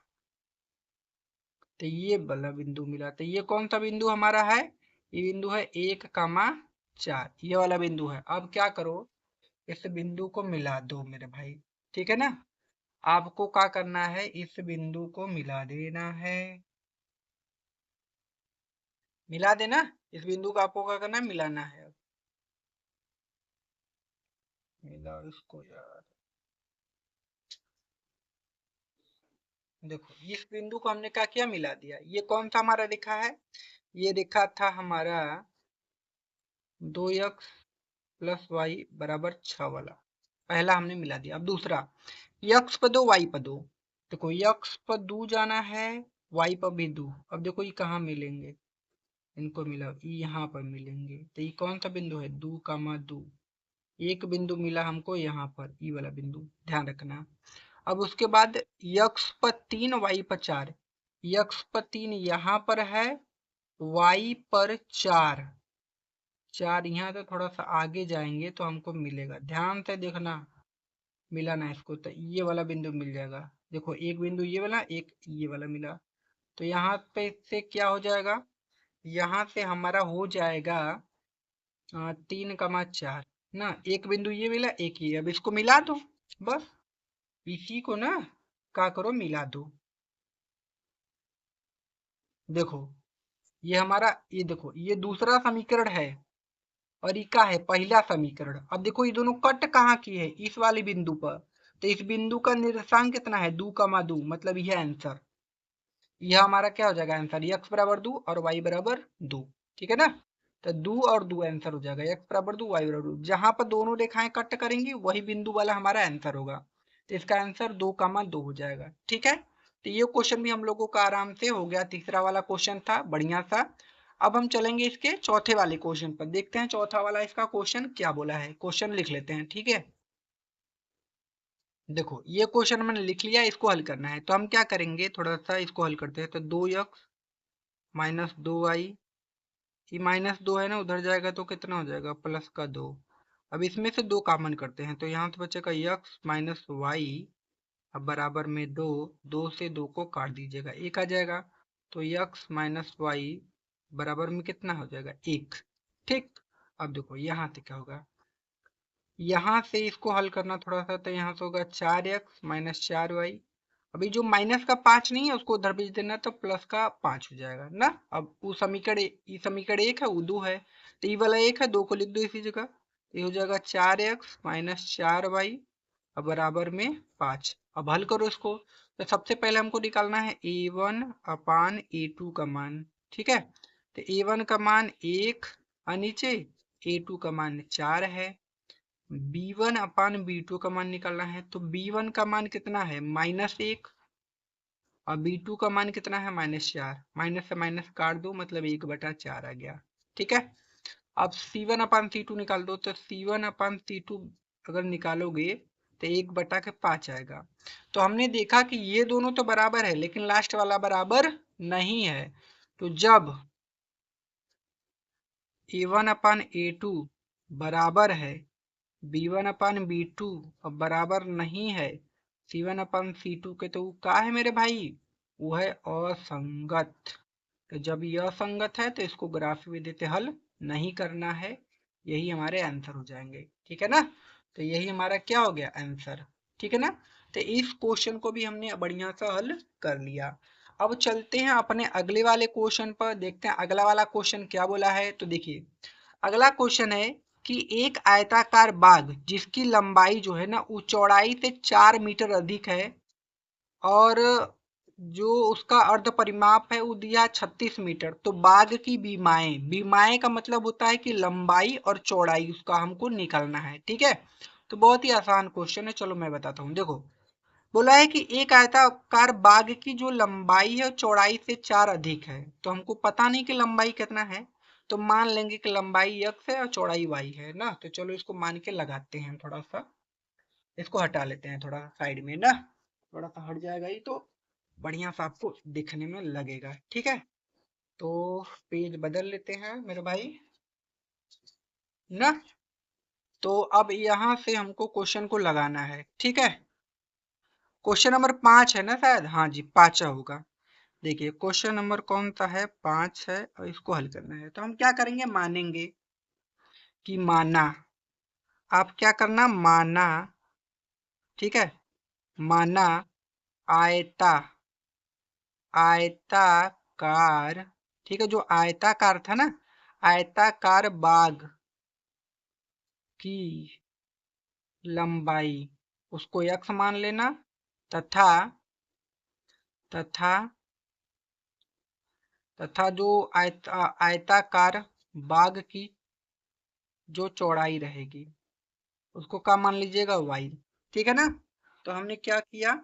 तो ये वाला बिंदु मिला, तो ये कौन सा बिंदु हमारा है, ये बिंदु है 1,4, ये वाला बिंदु है। अब क्या करो, इस बिंदु को मिला दो मेरे भाई, ठीक है ना। आपको क्या करना है, इस बिंदु को मिला देना है, मिला देना, इस बिंदु को आपको क्या करना है, मिलाना है। मिलाओ इसको यार, देखो इस बिंदु को हमने क्या किया, मिला दिया। ये कौन सा हमारा रेखा है, ये रेखा था हमारा 2x प्लस वाई बराबर 6 वाला, पहला हमने मिला दिया। अब दूसरा, यक्स पर दो वाई पर दो, देखो यक्स पर दो जाना है, वाई पर भी दो। अब देखो ये कहाँ मिलेंगे, इनको मिलाओ, ये यहाँ पर मिलेंगे। तो ये कौन सा बिंदु है, 2,2, एक बिंदु मिला हमको यहाँ पर, ये वाला बिंदु ध्यान रखना। अब उसके बाद यक्स पर 3 वाई पर 4, यक्स पर 3 यहाँ पर है, वाई पर 4, 4 यहाँ से थोड़ा सा आगे जाएंगे तो हमको मिलेगा, ध्यान से देखना, मिलाना है इसको। तो ये वाला बिंदु मिल जाएगा, देखो एक बिंदु ये वाला, एक ये वाला मिला। तो यहाँ पे से क्या हो जाएगा, यहाँ से हमारा हो जाएगा 3,4 ना, एक बिंदु ये मिला, एक ये, अब इसको मिला दो बस, इसी को ना क्या करो, मिला दो। देखो ये हमारा, ये देखो ये दूसरा समीकरण है, और ये क्या है, पहला समीकरण। अब देखो ये दोनों कट कहाँ की है, इस वाले बिंदु पर, तो इस बिंदु का निर्देशांक कितना है, 2,2, मतलब यह आंसर, यह हमारा क्या हो जाएगा आंसर, x बराबर 2 और y बराबर 2, ठीक है ना। तो 2 और 2 आंसर हो जाएगा, x बराबर 2 y बराबर 2, जहां पर दोनों रेखाएं कट करेंगी वही बिंदु वाला हमारा आंसर होगा। तो इसका आंसर 2,2 हो जाएगा, ठीक है। तो ये क्वेश्चन भी हम लोगों का आराम से हो गया, तीसरा वाला क्वेश्चन था बढ़िया सा। अब हम चलेंगे इसके चौथे वाले क्वेश्चन पर, देखते हैं चौथा वाला इसका क्वेश्चन क्या बोला है, क्वेश्चन लिख लेते हैं, ठीक है। देखो ये क्वेश्चन मैंने लिख लिया, इसको हल करना है। तो हम क्या करेंगे, थोड़ा सा इसको हल करते हैं। तो 2x माइनस 2y, ये -2 है ना, उधर जाएगा तो कितना हो जाएगा, +2। अब इसमें से 2 कॉमन करते हैं, तो यहाँ से बचेगा x माइनस वाई, अब बराबर में 2, 2 से 2 को काट दीजिएगा, 1 आ जाएगा। तो x माइनस वाई बराबर में कितना हो जाएगा, 1, ठीक। अब देखो यहाँ से क्या होगा, यहाँ से इसको हल करना थोड़ा सा, तो यहाँ से होगा 4x माइनस 4y, अभी जो माइनस का 5 नहीं है उसको उधर भेज देना, तो प्लस का 5 हो जाएगा ना। अब वो समीकरण, ये समीकरण 1 है, वो 2 है, तो ये वाला 1 है, 2 को लिख दो इसी जगह। ये हो जाएगा 4x माइनस 4y अब बराबर में 5। अब हल करो इसको। तो सबसे पहले हमको निकालना है a1 अपान a2 का मान, ठीक है। तो a1 का मान 1 और नीचे a2 का मान 4 है। b1 अपान b2 का मान निकालना है, तो b1 का मान कितना है, -1, और b2 का मान कितना है, -4, माइनस से माइनस काट दो, मतलब 1/4 आ गया, ठीक है। अब c1 अपान c2 निकाल दो, तो c1 अपान c2 अगर निकालोगे तो 1/5 आएगा। तो हमने देखा कि ये दोनों तो बराबर है, लेकिन लास्ट वाला बराबर नहीं है। तो जब a1 अपान a2 बराबर है b1 अपान b2 अब बराबर नहीं है c1 अपान c2 के, तो वो क्या है मेरे भाई, वो है असंगत। तो जब यह असंगत है तो इसको ग्राफ विधि से हल नहीं करना है, यही हमारे आंसर हो जाएंगे, ठीक है ना। तो यही हमारा क्या हो गया आंसर, ठीक है ना। तो इस क्वेश्चन को भी हमने बढ़िया सा हल कर लिया। अब चलते हैं अपने अगले वाले क्वेश्चन पर, देखते हैं अगला वाला क्वेश्चन क्या बोला है। तो देखिए अगला क्वेश्चन है कि एक आयताकार बाग जिसकी लंबाई जो है ना वो चौड़ाई से 4 मीटर अधिक है, और जो उसका अर्ध परिमाप है वो दिया 36 मीटर। तो बाग की बीमाएं, बीमाएं का मतलब होता है कि लंबाई और चौड़ाई, उसका हमको निकालना है, ठीक है। तो बहुत ही आसान क्वेश्चन है, चलो मैं बताता हूँ। देखो बोला है कि एक आयताकार बाग की जो लंबाई है चौड़ाई से 4 अधिक है, तो हमको पता नहीं कि लंबाई कितना है, तो मान लेंगे कि लंबाई x है और चौड़ाई y है ना। तो चलो इसको मान के लगाते हैं, थोड़ा सा इसको हटा लेते हैं थोड़ा साइड में ना, थोड़ा सा हट जाएगा ही तो बढ़िया सा आपको दिखने में लगेगा, ठीक है। तो पेज बदल लेते हैं मेरे भाई ना। तो अब यहाँ से हमको क्वेश्चन को लगाना है, ठीक है। क्वेश्चन नंबर 5 है ना शायद, हाँ जी 5 होगा। देखिए क्वेश्चन नंबर कौन सा है, 5 है और इसको हल करना है। तो हम क्या करेंगे, मानेंगे कि माना, आप क्या करना, माना, ठीक है, माना आयता, आयताकार, ठीक है, जो आयताकार था ना, आयताकार बाग की लंबाई उसको x मान लेना, तथा तथा तथा जो आयताकार बाग की जो चौड़ाई रहेगी उसको क्या मान लीजिएगा, y, ठीक है ना। तो हमने क्या किया,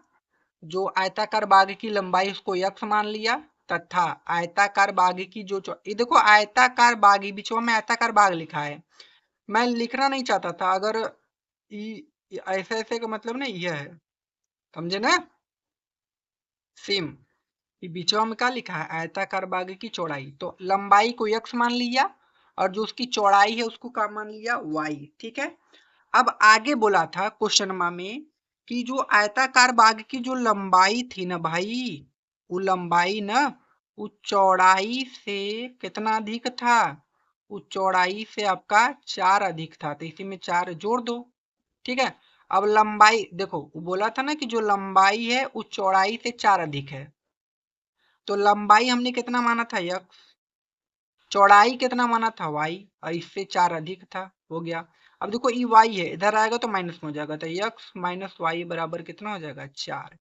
जो आयताकार बाग की लंबाई उसको x मान लिया, तथा आयताकार बाग की जो ये देखो आयताकार बाग, बीचवा में आयताकार बाग लिखा है, मैं लिखना नहीं चाहता था, अगर ऐसे ऐसे का मतलब ना यह है, समझे ना, सेम ये बीचवा में क्या लिखा है, आयताकार बाग की चौड़ाई, तो लंबाई को x मान लिया और जो उसकी चौड़ाई है उसको क्या मान लिया, y, ठीक है। अब आगे बोला था क्वेश्चन में कि जो आयताकार बाग की जो लंबाई थी ना भाई, वो लंबाई ना उस चौड़ाई से कितना अधिक था, उस चौड़ाई से आपका 4 अधिक था, तो इसी में 4 जोड़ दो, ठीक है। अब लंबाई देखो, वो बोला था ना कि जो लंबाई है उस चौड़ाई से 4 अधिक है, तो लंबाई हमने कितना माना था, x, चौड़ाई कितना माना था, y, और इससे 4 अधिक था, हो गया। अब देखो ये y है, इधर आएगा तो माइनस में हो जाएगा, तो x माइनस वाई बराबर कितना हो जाएगा, 4।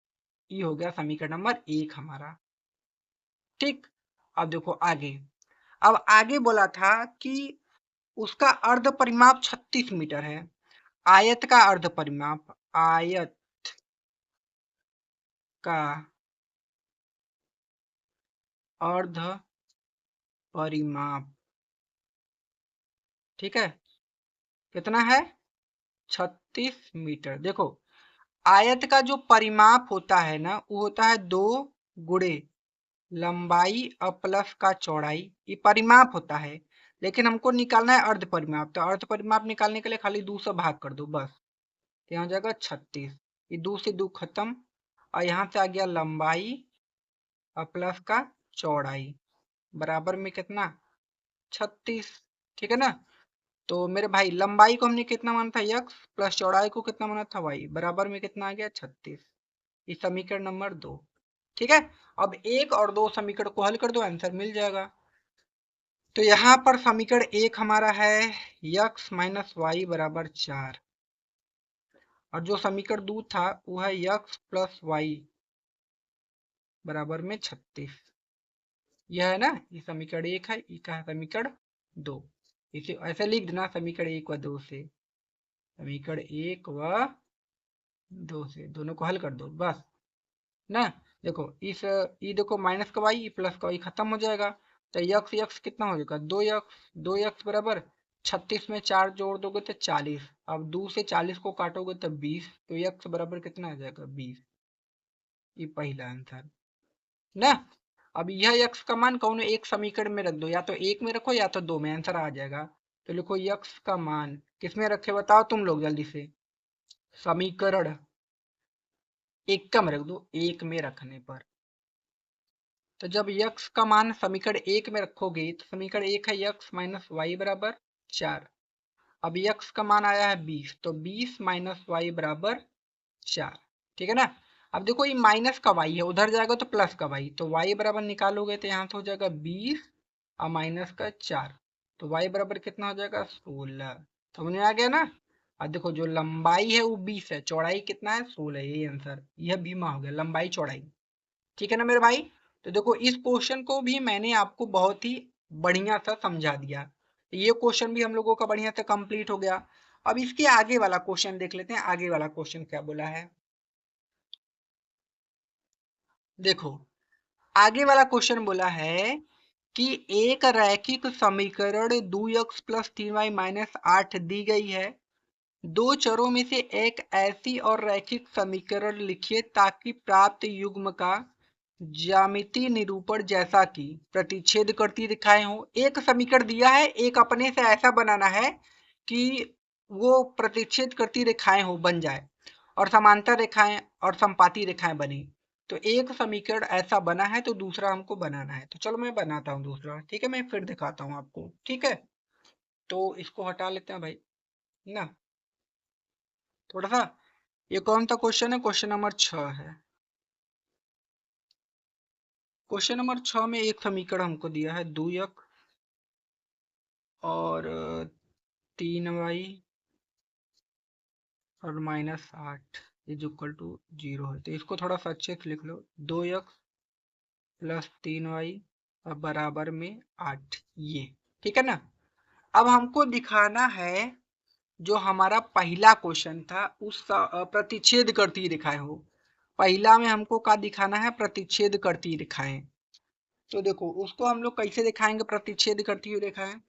ये हो गया समीकरण नंबर 1 हमारा, ठीक। अब देखो आगे, अब आगे बोला था कि उसका अर्ध परिमाप 36 मीटर है, आयत का अर्ध परिमाप, आयत का अर्ध परिमाप, ठीक है, कितना है, 36 मीटर। देखो आयत का जो परिमाप होता है ना, वो होता है 2 गुणे लंबाई और प्लस का चौड़ाई, ये परिमाप होता है, लेकिन हमको निकालना है अर्ध परिमाप, तो अर्ध परिमाप निकालने के लिए खाली 2 से भाग कर दो बस, तो यहाँ जाएगा 36, ये 2 से 2 खत्म, और यहाँ से आ गया लंबाई और प्लस का चौड़ाई बराबर में कितना, 36, ठीक है ना। तो मेरे भाई लंबाई को हमने कितना माना था, x, प्लस चौड़ाई को कितना माना था, y, बराबर में कितना आ गया, 36। ये समीकरण नंबर 2, ठीक है। अब 1 और 2 समीकरण को हल कर दो, आंसर मिल जाएगा। तो यहाँ पर समीकरण 1 हमारा है x माइनस वाई बराबर 4, और जो समीकरण 2 था वो है x प्लस वाई बराबर में 36। यह है ना, ये समीकरण 1 है, ये है समीकरण 2। इसे ऐसे लिख देना, समीकरण 1 व 2 से, समीकरण 1 व 2 से दोनों को हल कर दो बस ना। देखो इस ये देखो माइनस का वाई प्लस का वाई खत्म हो जाएगा, तो यक्स यक्स कितना हो जाएगा, 2 यक्स बराबर 36 में 4 जोड़ दोगे तो 40, अब 2 से 40 को काटोगे तो 20, तो यक्स बराबर कितना आ जाएगा, 20। ये पहला आंसर ना। अब यह यक्स का मान कौन एक समीकरण में रख दो, या तो 1 में रखो या तो 2 में, आंसर आ जाएगा। तो लिखो यक्स का मान किस में रखे, बताओ तुम लोग जल्दी से, समीकरण 1 का में रख दो, 1 में रखने पर, तो जब यक्स का मान समीकरण 1 में रखोगे तो समीकरण 1 है यक्स माइनस वाई बराबर 4। अब यक्स का मान आया है 20, तो 20 माइनस वाई बराबर 4, ठीक है ना। अब देखो ये माइनस का वाई है, उधर जाएगा तो प्लस का वाई, तो वाई बराबर निकालोगे तो यहाँ से हो जाएगा 20 और माइनस का 4, तो वाई बराबर कितना हो जाएगा, 16। समझ में आ गया ना। अब देखो जो लंबाई है वो 20 है, चौड़ाई कितना है, 16, यही आंसर, यह बीमा हो गया लंबाई चौड़ाई, ठीक है ना मेरे भाई। तो देखो इस क्वेश्चन को भी मैंने आपको बहुत ही बढ़िया सा समझा दिया, ये क्वेश्चन भी हम लोगों का बढ़िया से कंप्लीट हो गया। अब इसके आगे वाला क्वेश्चन देख लेते हैं, आगे वाला क्वेश्चन क्या बोला है। देखो आगे वाला क्वेश्चन बोला है कि एक रैखिक समीकरण 2x प्लस 3y माइनस 8 दी गई है, दो चरों में से एक ऐसी और रैखिक समीकरण लिखिए ताकि प्राप्त युग्म का ज्यामितीय निरूपण जैसा कि प्रतिच्छेद करती दिखाए हो। एक समीकरण दिया है, एक अपने से ऐसा बनाना है कि वो प्रतिच्छेद करती रेखाएं हो बन जाए और समांतर रेखाएं और समपाती रेखाएं बनी, तो एक समीकरण ऐसा बना है तो दूसरा हमको बनाना है। तो चलो मैं बनाता हूँ दूसरा, ठीक है, मैं फिर दिखाता हूँ आपको, ठीक है। तो इसको हटा लेते हैं भाई ना थोड़ा सा। ये कौन सा क्वेश्चन है? क्वेश्चन नंबर 6 है। क्वेश्चन नंबर 6 में एक समीकरण हमको दिया है 2x और 3y और -8 इज इक्वल टू 0 है। तो इसको थोड़ा सा अच्छे से लिख लो, 2x प्लस 3y और बराबर में 8, ये ठीक है ना। अब हमको दिखाना है जो हमारा पहला क्वेश्चन था उस प्रतिच्छेद करती रेखाएं हो। पहला में हमको क्या दिखाना है? प्रतिच्छेद करती रेखाएं। तो देखो उसको हम लोग कैसे दिखाएंगे प्रतिच्छेद करती हुई रेखाएं।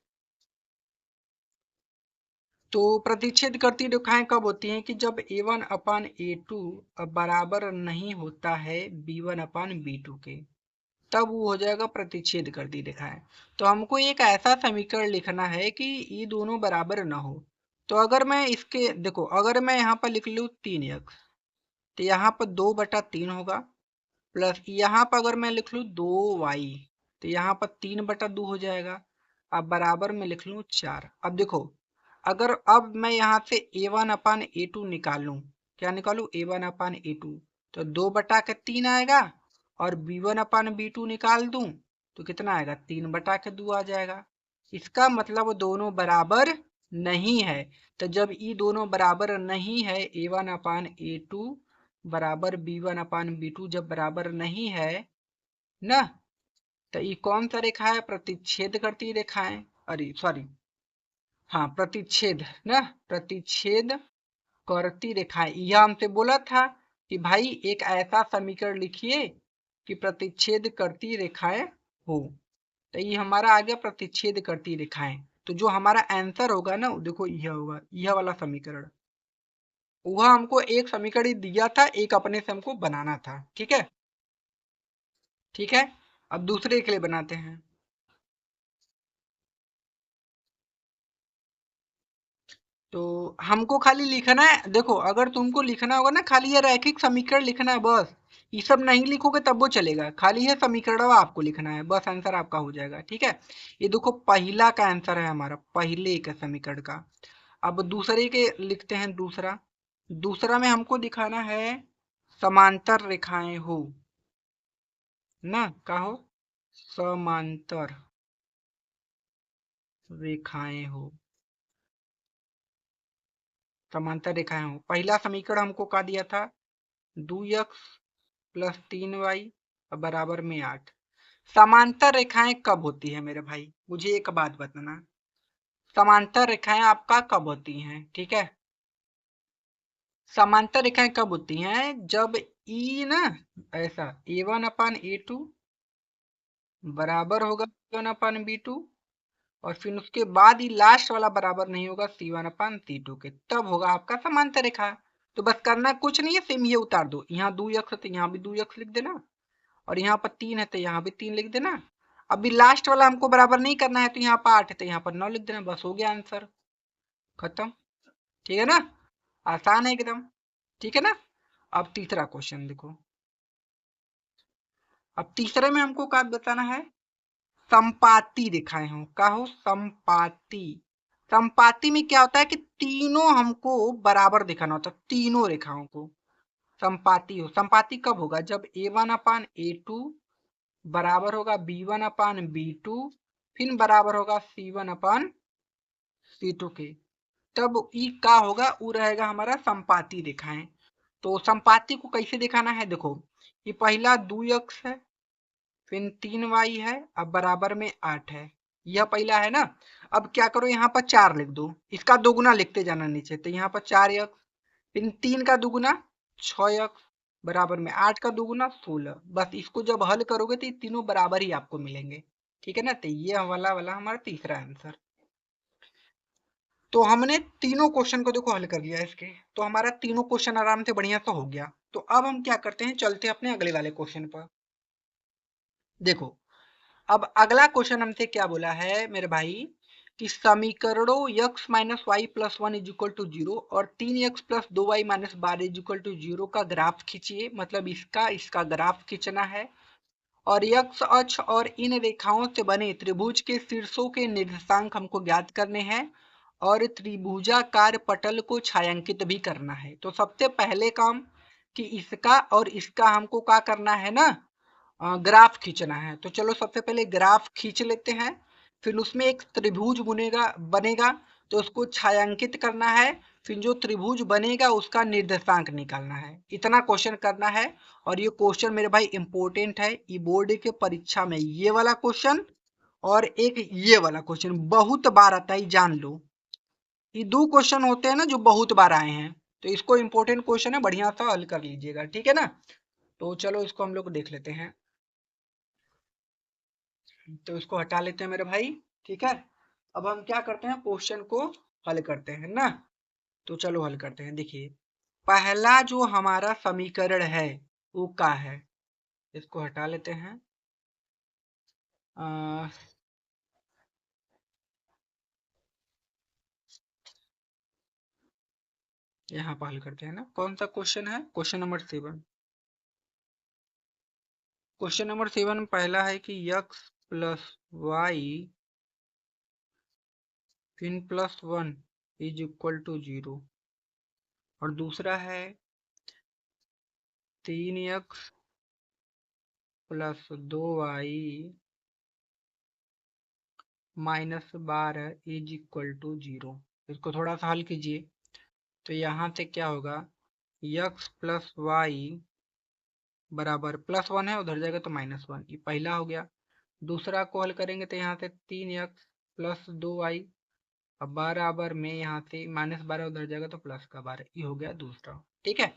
तो प्रतिच्छेद करती रेखाएं कब होती हैं? कि जब a1 अपान a2 बराबर नहीं होता है b1 अपान b2 के, तब वो हो जाएगा प्रतिच्छेद करती रेखाएं। तो हमको एक ऐसा समीकरण लिखना है कि ये दोनों बराबर ना हो। तो अगर मैं इसके देखो, अगर मैं यहाँ पर लिख लूँ 3x, तो यहाँ पर 2/3 होगा, प्लस यहाँ पर अगर मैं लिख लूँ 2y, तो यहाँ पर 3/2 हो जाएगा। अब बराबर में लिख लूँ 4। अब देखो, अगर अब मैं यहाँ से a1 अपान a2 निकालूं, क्या निकालूं? a1 अपान a2, तो 2/3 आएगा, और b1 अपान b2 निकाल दूं तो कितना आएगा? 3/2 आ जाएगा। इसका मतलब दोनों बराबर नहीं है। तो जब ये दोनों बराबर नहीं है, a1 अपान a2 बराबर b1 अपान b2 जब बराबर नहीं है ना, तो ये कौन सा रेखा है? प्रतिच्छेद करती रेखाएं, अरे सॉरी, हाँ प्रतिच्छेद ना, प्रतिच्छेद करती रेखाएं। यह हमसे बोला था कि भाई एक ऐसा समीकरण लिखिए कि प्रतिच्छेद करती रेखाएं हो। तो ये हमारा आ गया प्रतिच्छेद करती रेखाएं। तो जो हमारा आंसर होगा ना, देखो यह होगा, यह वाला समीकरण। वह हमको एक समीकरण दिया था, एक अपने से हमको बनाना था, ठीक है। ठीक है, अब दूसरे के लिए बनाते हैं। तो हमको खाली लिखना है, देखो अगर तुमको लिखना होगा ना, खाली ये रैखिक समीकरण लिखना है बस। ये सब नहीं लिखोगे तब वो चलेगा, खाली ये समीकरण आपको लिखना है बस, आंसर आपका हो जाएगा, ठीक है। ये देखो पहला का आंसर है हमारा, पहले के समीकरण का। अब दूसरे के लिखते हैं दूसरा। दूसरा में हमको दिखाना है समांतर रेखाएं हो ना, का हो? समांतर रेखाएं हो, समांतर रेखाएं हो। पहला समीकरण हमको क्या दिया था? 2x प्लस 3y बराबर में 8। समांतर रेखाएं कब होती है मेरे भाई? मुझे एक बात बताना, समांतर रेखाएं आपका कब होती हैं? ठीक है, समांतर रेखाएं कब होती हैं? जब ई ना ऐसा a1 अपान a2 बराबर होगा b1 अपान b2, और फिर उसके बाद ही लास्ट वाला बराबर नहीं होगा c1 अपान c2 के, तब होगा आपका समांतर रेखा। तो बस करना कुछ नहीं है, सेम ये उतार दो, यहाँ 2x है तो यहाँ भी 2x लिख देना, और यहाँ पर 3 है तो यहाँ भी 3 लिख देना। अभी लास्ट वाला हमको बराबर नहीं करना है, तो यहाँ पर 8 है तो यहाँ पर 9 लिख देना, बस हो गया आंसर, खत्म। ठीक है ना, आसान है एकदम, ठीक है ना। अब तीसरा क्वेश्चन देखो। अब तीसरे में हमको क्या बताना है? संपाती रेखाएं हो, क्या हो? संपाती। संपाती में क्या होता है कि तीनों हमको बराबर दिखाना होता है, तीनों रेखाओं को संपाती हो। संपाती कब होगा? जब a1 अपान a2 बराबर होगा b1 अपान b2, फिर बराबर होगा c1 अपान c2 के, तब ई का होगा? वो रहेगा हमारा संपाती रेखाएं। तो संपाती को कैसे दिखाना है? देखो ये पहला 2x है, फिर 3y है, अब बराबर में 8 है, यह पहला है ना। अब क्या करो, यहाँ पर 4 लिख दो, इसका दोगुना लिखते जाना नीचे, तो यहाँ पर 4x, फिर 3 का दुगुना 6x, बराबर में 8 का दुगुना 16। बस इसको जब हल करोगे तो ये तीनों बराबर ही आपको मिलेंगे, ठीक है ना। तो ये वाला वाला हमारा तीसरा आंसर। तो हमने तीनों क्वेश्चन को देखो हल कर लिया इसके, तो हमारा तीनों क्वेश्चन आराम से बढ़िया सा हो गया। तो अब हम क्या करते हैं, चलते हैं अपने अगले वाले क्वेश्चन पर। देखो अब अगला क्वेश्चन हमसे क्या बोला है मेरे भाई, कि समीकरणों x minus y plus one is equal to zero और 3x plus 2y minus 12 is equal to zero का ग्राफ खींचिए। मतलब इसका ग्राफ खींचना है और x अक्ष और इन रेखाओं से बने त्रिभुज के शीर्षों के निर्देशांक हमको ज्ञात करने हैं और त्रिभुजाकार पटल को छायांकित भी करना है। तो सबसे पहले काम कि इसका और इसका हमको क्या करना है ना, ग्राफ खींचना है। तो चलो सबसे पहले ग्राफ खींच लेते हैं, फिर उसमें एक त्रिभुज बनेगा तो उसको छायांकित करना है, फिर जो त्रिभुज बनेगा उसका निर्देशांक निकालना है। इतना क्वेश्चन करना है और ये क्वेश्चन मेरे भाई इंपॉर्टेंट है। ई बोर्ड के परीक्षा में ये वाला क्वेश्चन और एक ये वाला क्वेश्चन बहुत बार आता है, जान लो। ये दो क्वेश्चन होते हैं ना जो बहुत बार आए हैं, तो इसको इंपॉर्टेंट क्वेश्चन है, बढ़िया सा हल कर लीजिएगा, ठीक है ना। तो चलो इसको हम लोग देख लेते हैं। तो इसको हटा लेते हैं मेरे भाई, ठीक है। अब हम क्या करते हैं, क्वेश्चन को हल करते हैं ना। तो चलो हल करते हैं। देखिए पहला जो हमारा समीकरण है वो क्या है, इसको हटा लेते हैं। यहाँ पर हल करते हैं ना। कौन सा क्वेश्चन है, क्वेश्चन नंबर 7। क्वेश्चन नंबर 7 में पहला है कि x प्लस वाई फिर प्लस 1 इज इक्वल टू 0 और दूसरा है 3x plus 2y minus 12 is equal to 0। इसको थोड़ा सा हल कीजिए। तो यहाँ से क्या होगा, x प्लस वाई बराबर प्लस 1 है, उधर जाएगा तो माइनस 1, ये पहला हो गया। दूसरा को हल करेंगे तो यहाँ से 3x प्लस 2y, अब बराबर में यहाँ से माइनस 12 उधर जाएगा तो प्लस का 12, ये हो गया दूसरा, ठीक है।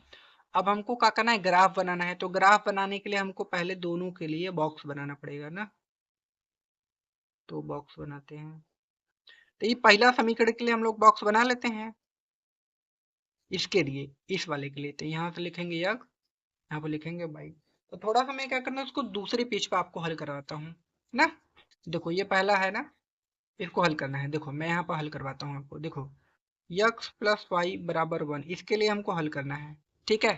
अब हमको क्या करना है, ग्राफ बनाना है। तो ग्राफ बनाने के लिए हमको पहले दोनों के लिए बॉक्स बनाना पड़ेगा ना। तो बॉक्स बनाते हैं। तो ये पहला समीकरण के लिए हम लोग बॉक्स बना लेते हैं। इसके लिए, इस वाले के लिए, तो यहाँ से लिखेंगे यक, यहाँ पर लिखेंगे बाई। तो थोड़ा सा मैं क्या करना है, उसको दूसरे पेज पे आपको हल करवाता हूँ ना। देखो ये पहला है ना, इसको हल करना है। देखो मैं यहाँ पर हल करवाता हूँ आपको। देखो x प्लस वाई बराबर 1, इसके लिए हमको हल करना है, ठीक है।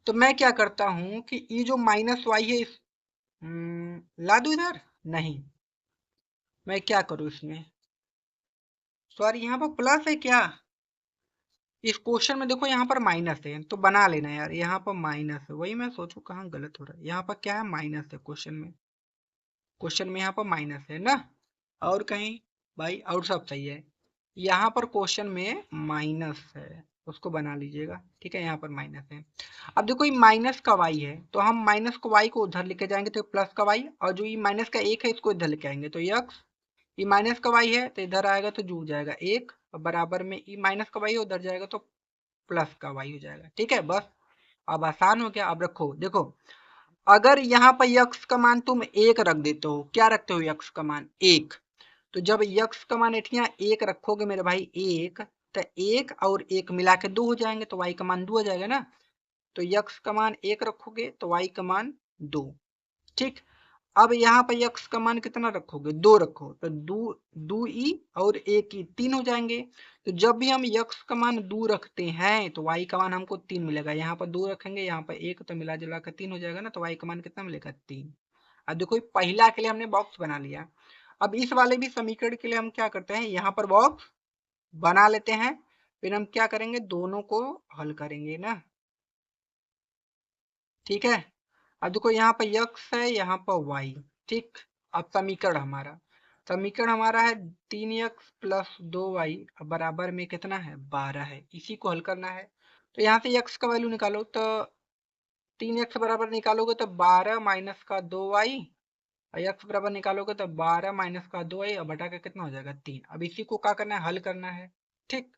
तो मैं क्या करता हूँ कि ये जो माइनस वाई है ला दूं इधर, नहीं मैं क्या करूँ इसमें, सॉरी यहाँ पर प्लस है क्या। इस क्वेश्चन में देखो यहाँ पर माइनस है तो बना लेना यार, यहाँ पर माइनस है, वही मैं सोचूं कहाँ गलत हो रहा है। यहाँ पर क्या है, माइनस है क्वेश्चन में, क्वेश्चन में यहाँ पर माइनस है ना। और कहीं भाई और सब सही है, यहाँ पर क्वेश्चन में माइनस है, उसको बना लीजिएगा, ठीक है। यहाँ पर माइनस है। अब देखो ये माइनस का वाई है तो हम माइनस को वाई को उधर लेके जाएंगे तो प्लस का वाई, और जो ये माइनस का एक है इसको इधर लेके आएंगे तो यक्स, ये माइनस का वाई है तो इधर आएगा तो जुड़ जाएगा एक, और बराबर में ये माइनस का वाई है उधर जाएगा तो प्लस का वाई हो जाएगा, ठीक है। बस अब आसान हो गया। अब रखो, देखो अगर यहाँ पर यक्स का मान तुम एक रख देते हो, क्या रखते हो यक्स का मान एक, तो जब यक्स का मान यहाँ एक रखोगे मेरे भाई एक, तो एक और एक मिला के दो हो जाएंगे तो वाई का मान दो हो जाएगा ना। तो यक्स का मान एक रखोगे तो वाई का मान दो, ठीक। अब यहाँ पर यक्स का मान कितना रखोगे, दो रखो तो दो ई और एक ई तीन हो जाएंगे। तो जब भी हम यक्स का मान दो रखते हैं तो वाई का मान हमको तीन मिलेगा। यहाँ पर दो रखेंगे, यहाँ पर एक, तो मिला जुला कर तीन हो जाएगा ना। तो वाई का मान कितना मिलेगा, तीन। अब देखो पहला के लिए हमने बॉक्स बना लिया। अब इस वाले भी समीकरण के लिए हम क्या करते हैं, यहाँ पर बॉक्स बना लेते हैं, फिर हम क्या करेंगे, दोनों को हल करेंगे ना, ठीक है। अब देखो यहाँ पर यक्स है, यहाँ पर वाई, ठीक। अब समीकरण हमारा है 3x प्लस 2y बराबर में कितना है, 12 है। इसी को हल करना है। तो यहाँ से x का वैल्यू निकालो, तो 3x बराबर निकालोगे तो 12 माइनस का 2y, और x बराबर निकालोगे तो 12 माइनस का 2y और बटा के कितना हो जाएगा, 3। अब इसी को क्या करना है, हल करना है, ठीक।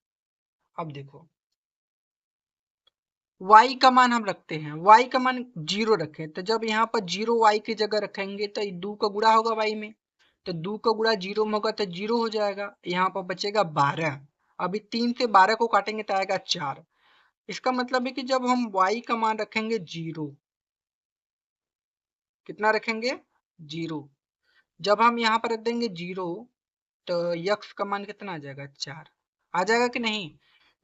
अब देखो y का मान हम रखते हैं, y का मान 0 रखें, तो जब यहाँ पर 0 y की जगह रखेंगे तो 2 का गुणा होगा y में, तो 2 का गुणा 0 में होगा तो 0 हो जाएगा। यहाँ पर बचेगा 12। अभी 3 से 12 को काटेंगे तो आएगा 4। इसका मतलब है कि जब हम y का मान रखेंगे 0, कितना रखेंगे, 0, जब हम यहाँ पर रख देंगे 0, तो यक्स का मान कितना आ जाएगा 4 आ जाएगा कि नहीं।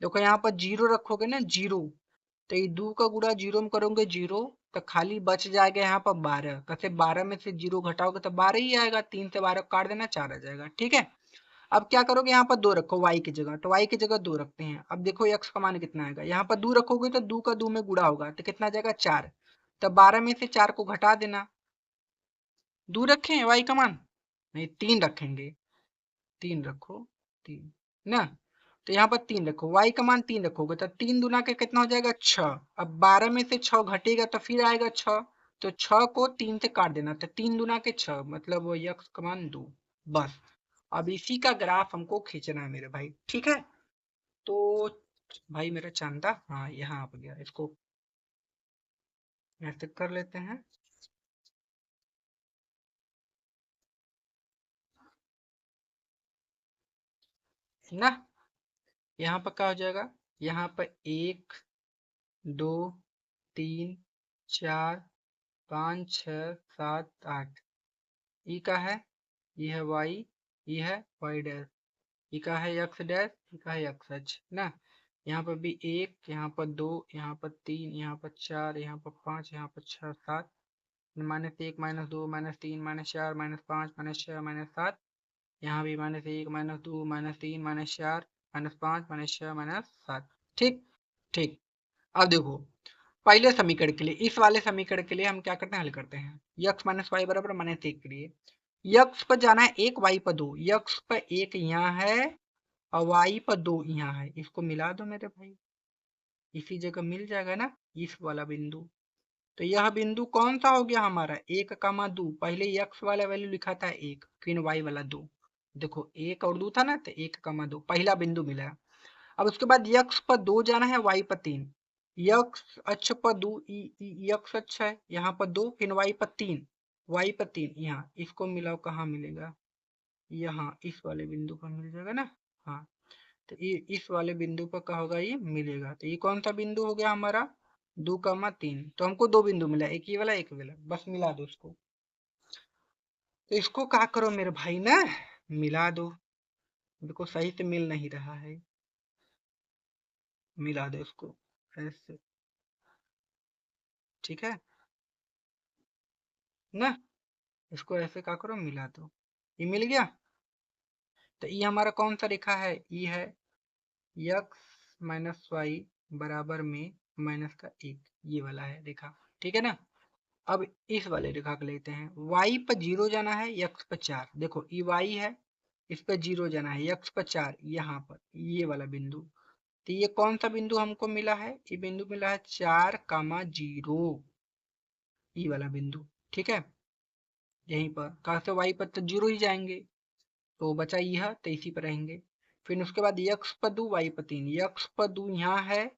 देखो यहाँ पर जीरो रखोगे ना जीरो, तो ये 2 का गुणा जीरो में करोगे जीरो, तो खाली बच जाएगा यहाँ पर 12। कैसे 12 में से जीरो घटाओगे तो 12 ही आएगा, 3 से 12 काट देना 4 आ जाएगा। ठीक है, अब क्या करोगे यहाँ पर 2 रखो y की जगह, तो y की जगह 2 रखते हैं। अब देखो x का मान कितना आएगा, यहाँ पर 2 रखोगे तो 2 का 2 में गुणा होगा तो कितना आ जाएगा 4। तो 12 में से 4 को घटा देना। 2 रखें y का मान, नहीं 3 रखेंगे, 3 रखो, 3 ना। तो यहाँ पर 3 रखो, y का मान 3 रखोगे तो 3 दूना के कितना हो जाएगा 6। अब 12 में से 6 घटेगा तो फिर आएगा 6, तो 6 को 3 से काट देना, तो 3 दूना के 6 मतलब वो x का मान 2। बस अब इसी का ग्राफ हमको खींचना है मेरे भाई। ठीक है, तो भाई मेरा चांदा हाँ यहाँ आ गया, इसको ऐसे कर लेते हैं ना। यहाँ पर क्या हो जाएगा, यहाँ पर 1 2 3 4 5 6 7 8, ई का है, ये है y, ये है y डैश, ई का है x डैश, ई का है x h ना। यहाँ पर भी 1, यहाँ पर 2, यहाँ पर 3, यहाँ पर 4, यहाँ पर 5, यहाँ पर 6 7, -1 -2 -3 -4 -5 -6 -7, यहाँ भी -1 -2 -3 -4 -5 -6 -7। ठीक ठीक, अब देखो पहले समीकरण के लिए, इस वाले समीकरण के लिए हम क्या करते हैं, हल करते हैं। यक्स माइनस वाई बराबर -1 के लिए यक्स पर जाना है 1, वाई पर 2, यक्स पर 1 यहाँ है और वाई पर 2 यहाँ है, इसको मिला दो मेरे भाई, इसी जगह मिल जाएगा ना इस वाला बिंदु। तो यह बिंदु कौन सा हो गया हमारा 1,2, पहले यक्स वाला वैल्यू लिखा था 1, फिर वाई वाला 2। देखो 1 और 2 था ना, तो 1,2 पहला बिंदु मिला। अब उसके बाद यक्स पर 2 जाना है, वाई पर 3, यक्स अक्ष पर 2, यक्स अक्ष है यहाँ पर 2, फिर वाई पर 3, वाई पर 3 यहाँ, इसको मिलाओ कहाँ मिलेगा, यहाँ इस वाले बिंदु पर मिल जाएगा ना। हाँ, तो ये इस वाले बिंदु पर क्या होगा, ये मिलेगा। तो ये कौन सा बिंदु हो गया हमारा 2,3। तो हमको 2 बिंदु मिला, एक ये वाला एक वाला, बस मिला दो उसको। तो इसको क्या करो मेरे भाई ना, मिला दो। देखो सही से मिल नहीं रहा है, मिला दो इसको ऐसे। ठीक है ना, इसको ऐसे क्या करो मिला दो, ये मिल गया। तो ये हमारा कौन सा रेखा है, ये है यक्स माइनस वाई बराबर में -1, ये वाला है रेखा। ठीक है ना। अब इस वाले रेखा को लेते हैं, y पर 0 जाना है, x पर 4, देखो ये y है, इस पर 0 जाना है, x पर 4, यहाँ पर ये वाला बिंदु। तो ये कौन सा बिंदु हमको मिला है, ये बिंदु मिला है 4,0, ये वाला बिंदु। ठीक है, यहीं पर कहा से y पर तो 0 ही जाएंगे, तो बचा यह, तो इसी पर रहेंगे। फिर उसके बाद x पर 2, y पर 3, x पर 2 यहाँ है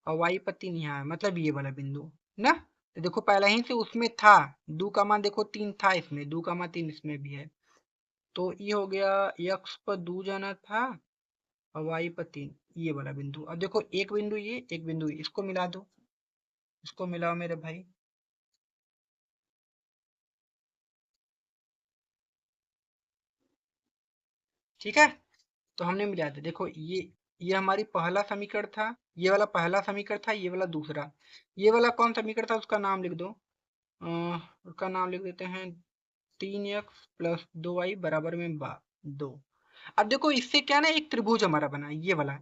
और y पर 3 यहाँ है, मतलब ये वाला बिंदु ना। तो देखो पहले ही से उसमें था 2 का मान, देखो 3 था इसमें, 2 का मान 3 इसमें भी है। तो ये हो गया x पर 2 जाना था और y पर 3, ये वाला बिंदु। अब देखो एक बिंदु ये, एक बिंदु ये, इसको मिला दो, इसको मिलाओ मेरे भाई। ठीक है, तो हमने मिला दिया। देखो ये हमारी पहला समीकरण था, ये वाला पहला समीकरण था, ये वाला दूसरा। ये वाला कौन समीकरण था उसका नाम लिख दो, उसका नाम लिख देते हैं 3x प्लस 2y बराबर में 2। अब देखो इससे क्या ना एक त्रिभुज हमारा बना, ये वाला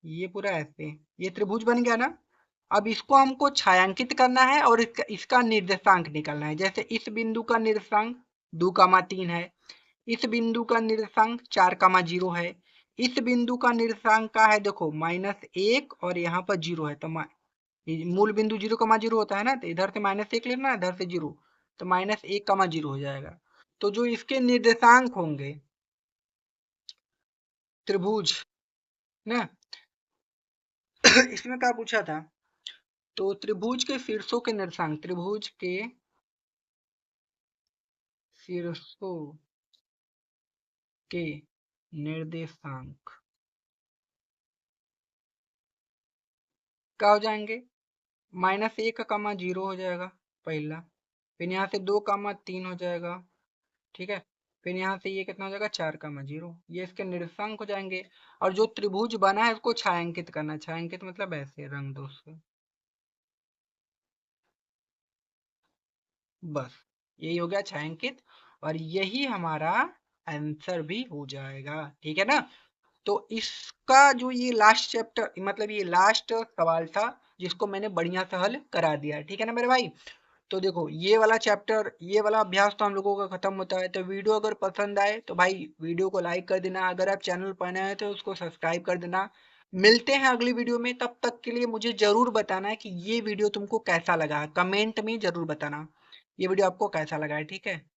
ये पूरा ऐसे, ये त्रिभुज बन गया ना। अब इसको हमको छायांकित करना है और इसका निर्देशांक निकालना है। जैसे इस बिंदु का निर्देशांक 2,3 है, इस बिंदु का निर्देशांक 4,0 है, इस बिंदु का निर्देशांक का है देखो -1 और यहाँ पर 0 है, तो मूल बिंदु 0,0 होता है ना, तो इधर से -1 लेना, इधर से 0, तो -1,0 हो जाएगा। तो जो इसके निर्देशांक होंगे त्रिभुज ना इसमें क्या पूछा था, तो त्रिभुज के शीर्षों के निर्देशांक, त्रिभुज के शीर्षों के निर्देशांक क्या हो जाएंगे, -1,0 हो जाएगा पहला, फिर यहाँ से 2,3 हो जाएगा। ठीक है, फिर यहाँ से ये कितना हो जाएगा, 4 का 0, ये इसके निर्देशांक हो जाएंगे। और जो त्रिभुज बना है उसको छायांकित करना, छायांकित मतलब ऐसे रंग दो उसको, बस यही हो गया छायांकित। और यही हमारा आंसर भी हो जाएगा, ठीक है ना। तो इसका जो ये लास्ट चैप्टर, मतलब ये लास्ट सवाल था जिसको मैंने बढ़िया से हल करा दिया, ठीक है ना मेरे भाई। तो देखो ये वाला चैप्टर, ये वाला अभ्यास तो हम लोगों का खत्म होता है। तो वीडियो अगर पसंद आए तो भाई वीडियो को लाइक कर देना, अगर आप चैनल पर नए हैं तो उसको सब्सक्राइब कर देना। मिलते हैं अगली वीडियो में, तब तक के लिए मुझे जरूर बताना है कि ये वीडियो तुमको कैसा लगा, कमेंट में जरूर बताना ये वीडियो आपको कैसा लगा है, ठीक है।